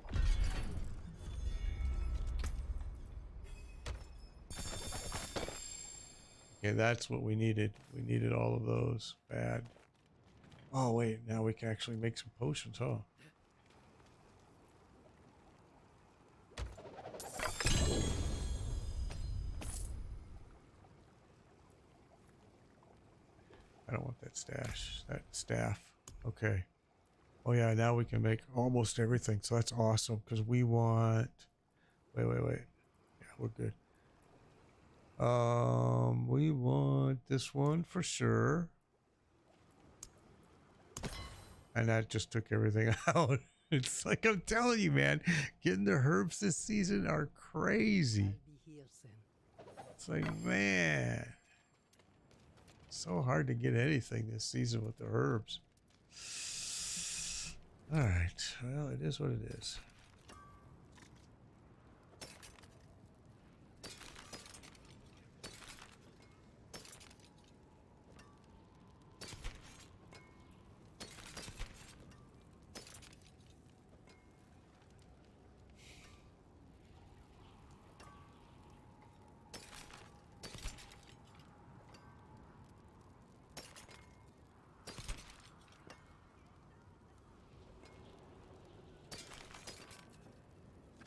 Okay, that's what we needed. We needed all of those. Bad. Oh, wait. Now we can actually make some potions, huh? I don't want that stash. That staff. Okay. Oh, yeah. Now we can make almost everything. So that's awesome because we want... Wait. Yeah, we're good. We want this one for sure. And that just took everything out. It's like I'm telling you, man, getting the herbs this season are crazy. It's like, man, so hard to get anything this season with the herbs. All right, well, it is what it is.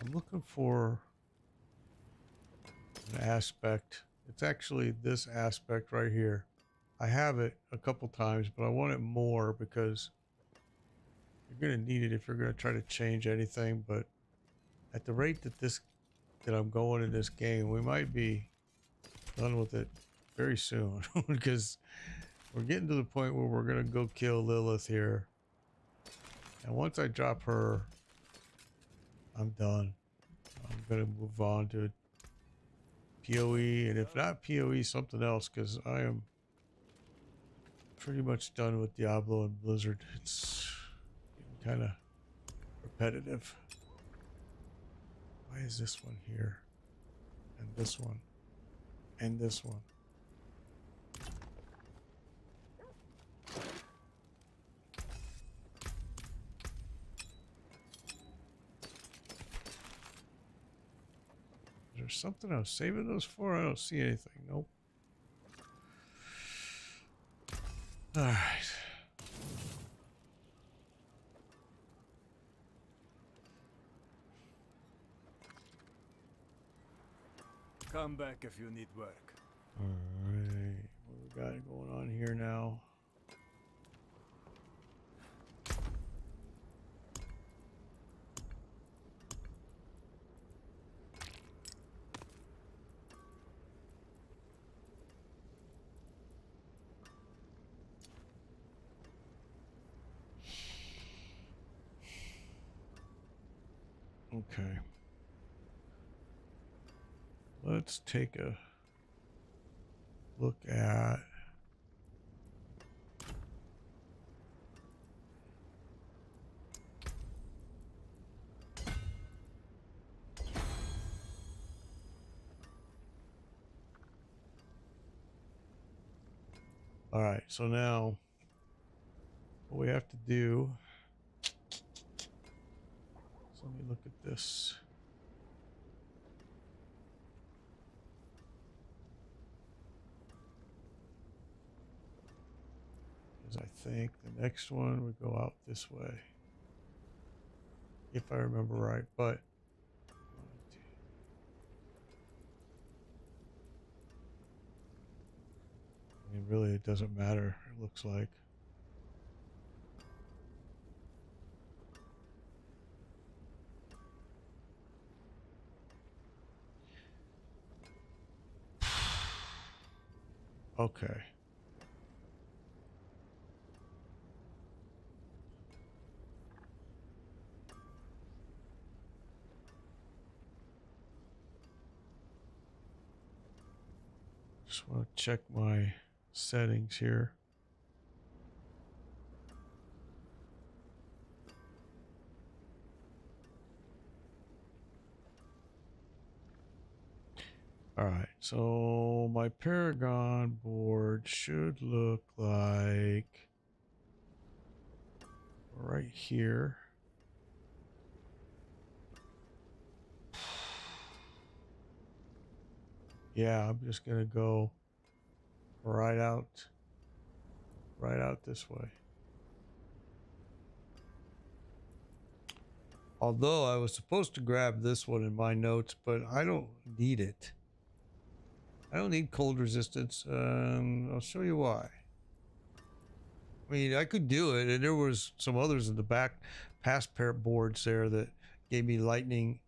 I'm looking for an aspect. It's actually this aspect right here. I have it a couple times, but I want it more because you're going to need it if you're going to try to change anything. But at the rate that I'm going in this game, we might be done with it very soon because we're getting to the point where we're going to go kill Lilith here. And once I drop her, I'm done. I'm going to move on to PoE, and if not PoE, something else, because I am pretty much done with Diablo and Blizzard. It's getting kind of repetitive. Why is this one here? And this one? And this one? Is there something I was saving those for? I don't see anything. Nope. All right. Come back if you need work. All right. What we got going on here now? Okay. Let's take a look at all right, so now what we have to do, so let me look at this. I think the next one would go out this way, if I remember right. But I mean, really, it doesn't matter. It looks like. Okay. Just want to check my settings here. All right, so my Paragon board should look like right here. Yeah, I'm just gonna go right out this way. Although I was supposed to grab this one in my notes, but I don't need it. I don't need cold resistance. I'll show you why. I mean, I could do it, and there was some others in the back past pair boards there that gave me lightning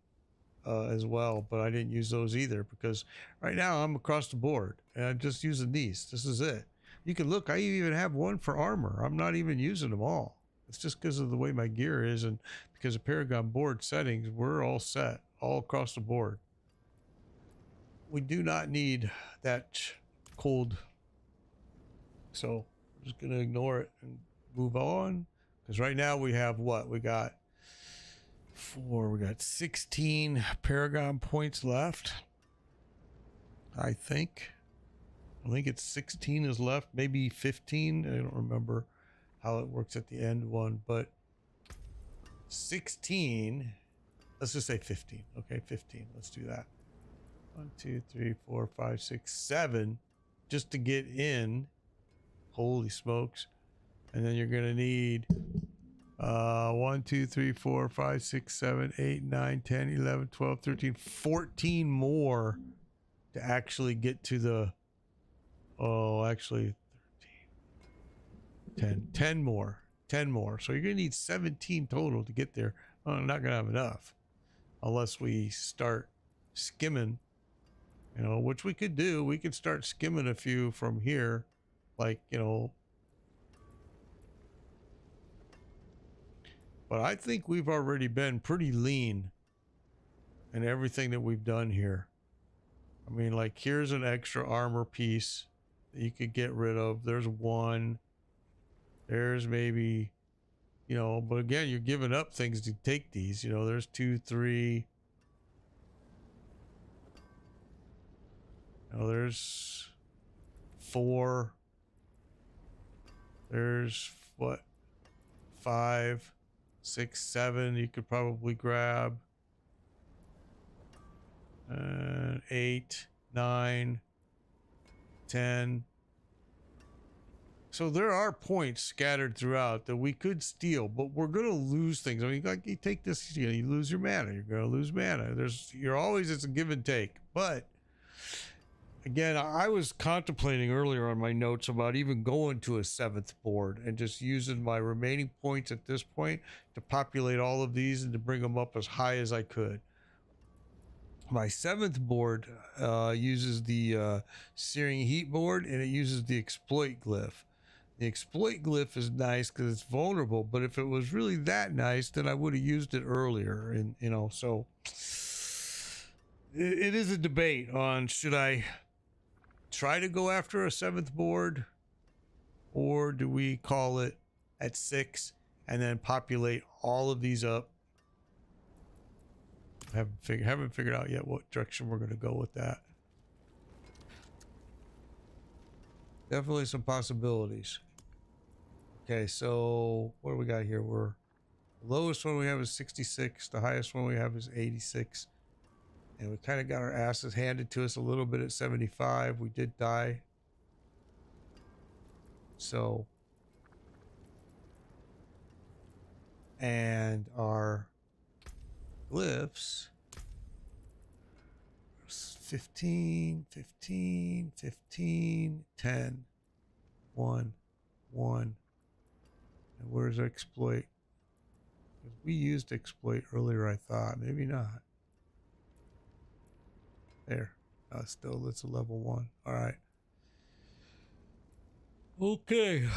as well, but I didn't use those either because right now I'm across the board and I'm just using these. This is it. You can look, I even have one for armor. I'm not even using them all. It's just because of the way my gear is, and because of Paragon board settings, we're all set all across the board. We do not need that cold, so I'm just gonna ignore it and move on, because right now we have what we got. We got 16 Paragon points left. I think it's 16 is left, maybe 15. I don't remember how it works at the end one, but 16. Let's just say 15. Okay, 15. Let's do that. 1, 2, 3, 4, 5, 6, 7, just to get in. Holy smokes! And then you're gonna need 1, 2, 3, 4, 5, 6, 7, 8, 9, 10, 11, 12, 13, 14 more to actually get to the, oh, actually 13, 10 more, 10 more. So you're going to need 17 total to get there. I'm not going to have enough unless we start skimming, you know, which we could do. We could start skimming a few from here, like, you know, but I think we've already been pretty lean in everything that we've done here. I mean, like, here's an extra armor piece that you could get rid of. There's one. There's maybe, you know, but again, you're giving up things to take these. You know, there's 2, 3. You know, there's 4. There's what? 5, 6, 7. You could probably grab. 8, 9, 10. So there are points scattered throughout that we could steal, but we're going to lose things. I mean, like, you take this, you know, you lose your mana. You're going to lose mana. You're always, it's a give and take. But again, I was contemplating earlier on my notes about even going to a 7th board and just using my remaining points at this point to populate all of these and to bring them up as high as I could. My 7th board uses the Searing Heat board, and it uses the Exploit glyph. The Exploit glyph is nice because it's vulnerable, but if it was really that nice, then I would have used it earlier. And, you know, so it is a debate on, should I try to go after a 7th board, or do we call it at 6 and then populate all of these up? Haven't figured out yet what direction we're going to go with that. Definitely some possibilities. Okay, so what do we got here? The lowest one we have is 66. The highest one we have is 86. And we kind of got our asses handed to us a little bit at 75. We did die. So, and our glyphs, 15, 15, 15, 10, 1, 1. And where's exploit? Because we used exploit earlier, I thought. Maybe not. There. Still, that's a level 1. All right. Okay.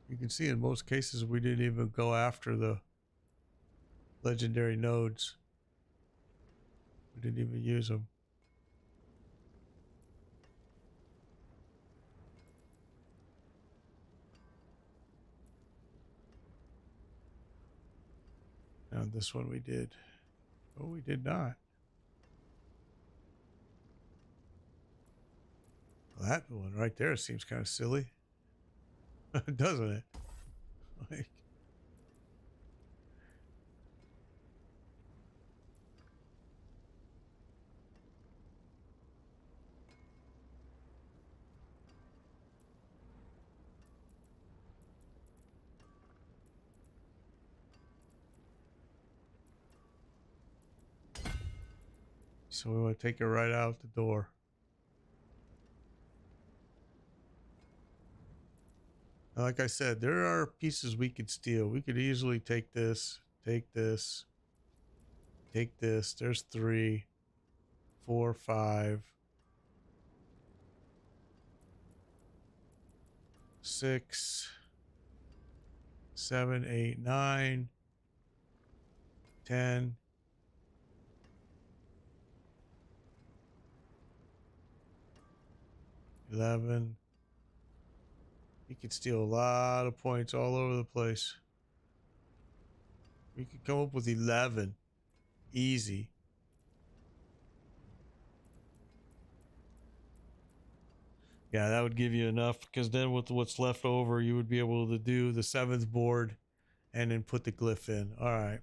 You can see in most cases we didn't even go after the legendary nodes. We didn't even use them. Now this one we did. Oh, we did not. Well, that one right there seems kind of silly. Doesn't it? Like, so we want to take it right out the door. Like I said, there are pieces we could steal. We could easily take this, take this, take this. There's 3, 4, 5, 6, 7, 8, 9, 10. 11. You could steal a lot of points all over the place. We could come up with 11. Easy. Yeah, that would give you enough, because then with what's left over, you would be able to do the 7th board and then put the glyph in. All right.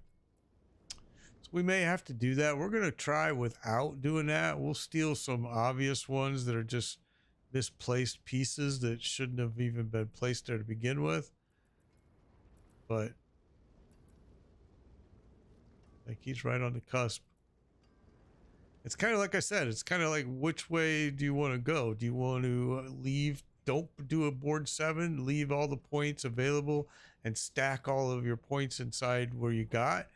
So we may have to do that. We're going to try without doing that. We'll steal some obvious ones that are just misplaced pieces that shouldn't have even been placed there to begin with. But like, he's right on the cusp. It's kind of like I said, it's kind of like, which way do you want to go? Do you want to leave, don't do a board 7, leave all the points available and stack all of your points inside where you got,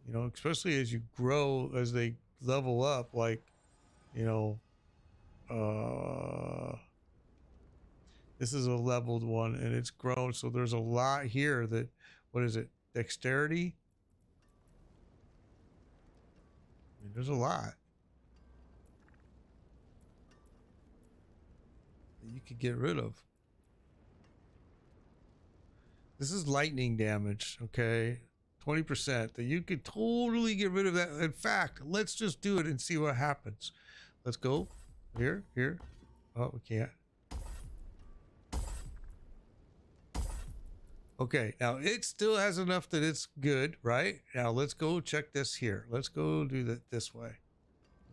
you know, especially as you grow, as they level up, like, you know, this is a leveled one and it's grown. So there's a lot here that, what is it? Dexterity. I mean, there's a lot that you could get rid of. This is lightning damage, okay? 20%. That you could totally get rid of that. In fact, let's just do it and see what happens. Let's go. Here. Oh, we can't. Okay, now it still has enough that it's good, right? Now let's go check this here. Let's go do that this way.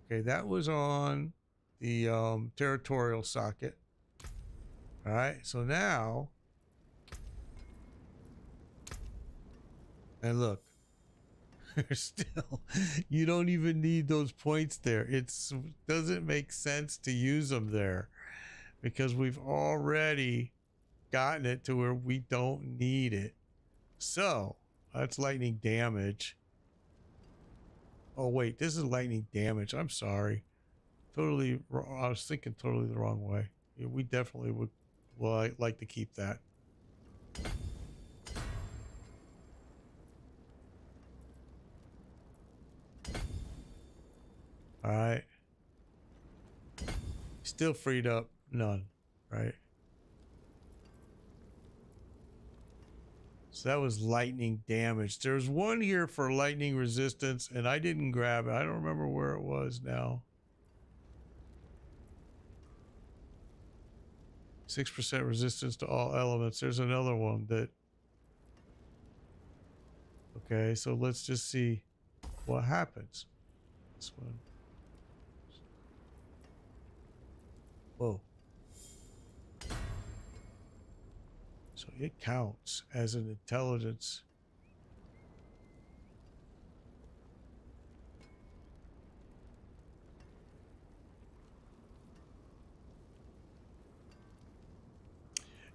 Okay, that was on the territorial socket. All right, so now, and look, still, you don't even need those points there. It doesn't make sense to use them there because we've already gotten it to where we don't need it. So that's lightning damage. Oh wait, this is lightning damage. I'm sorry. Totally wrong. I was thinking totally the wrong way. Yeah, we definitely would like to keep that. All right. Still freed up none, right? So that was lightning damage. There's one here for lightning resistance, and I didn't grab it. I don't remember where it was now. 6% resistance to all elements. There's another one that... Okay, so let's just see what happens. This one. Whoa. So it counts as an intelligence.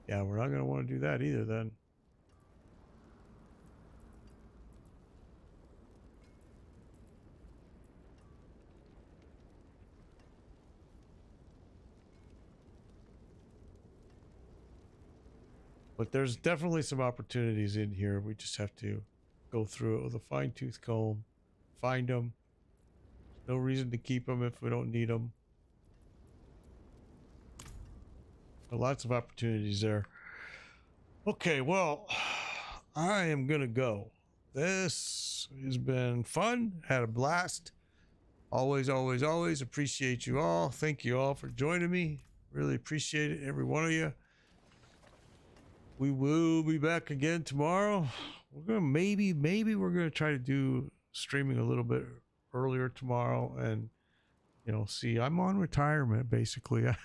Yeah, we're not going to want to do that either then. But there's definitely some opportunities in here. We just have to go through it with a fine-tooth comb, find them. No reason to keep them if we don't need them. But lots of opportunities there. Okay, well, I am going to go. This has been fun. Had a blast. Always, always, always appreciate you all. Thank you all for joining me. Really appreciate it, every one of you. We will be back again tomorrow. We're gonna maybe we're gonna try to do streaming a little bit earlier tomorrow, and you know, see, I'm on retirement basically. I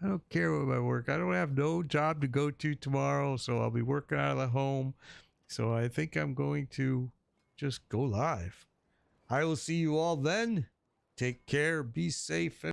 don't care what my work. I don't have no job to go to tomorrow, so I'll be working out of the home. So I think I'm going to just go live. I will see you all then. Take care. Be safe.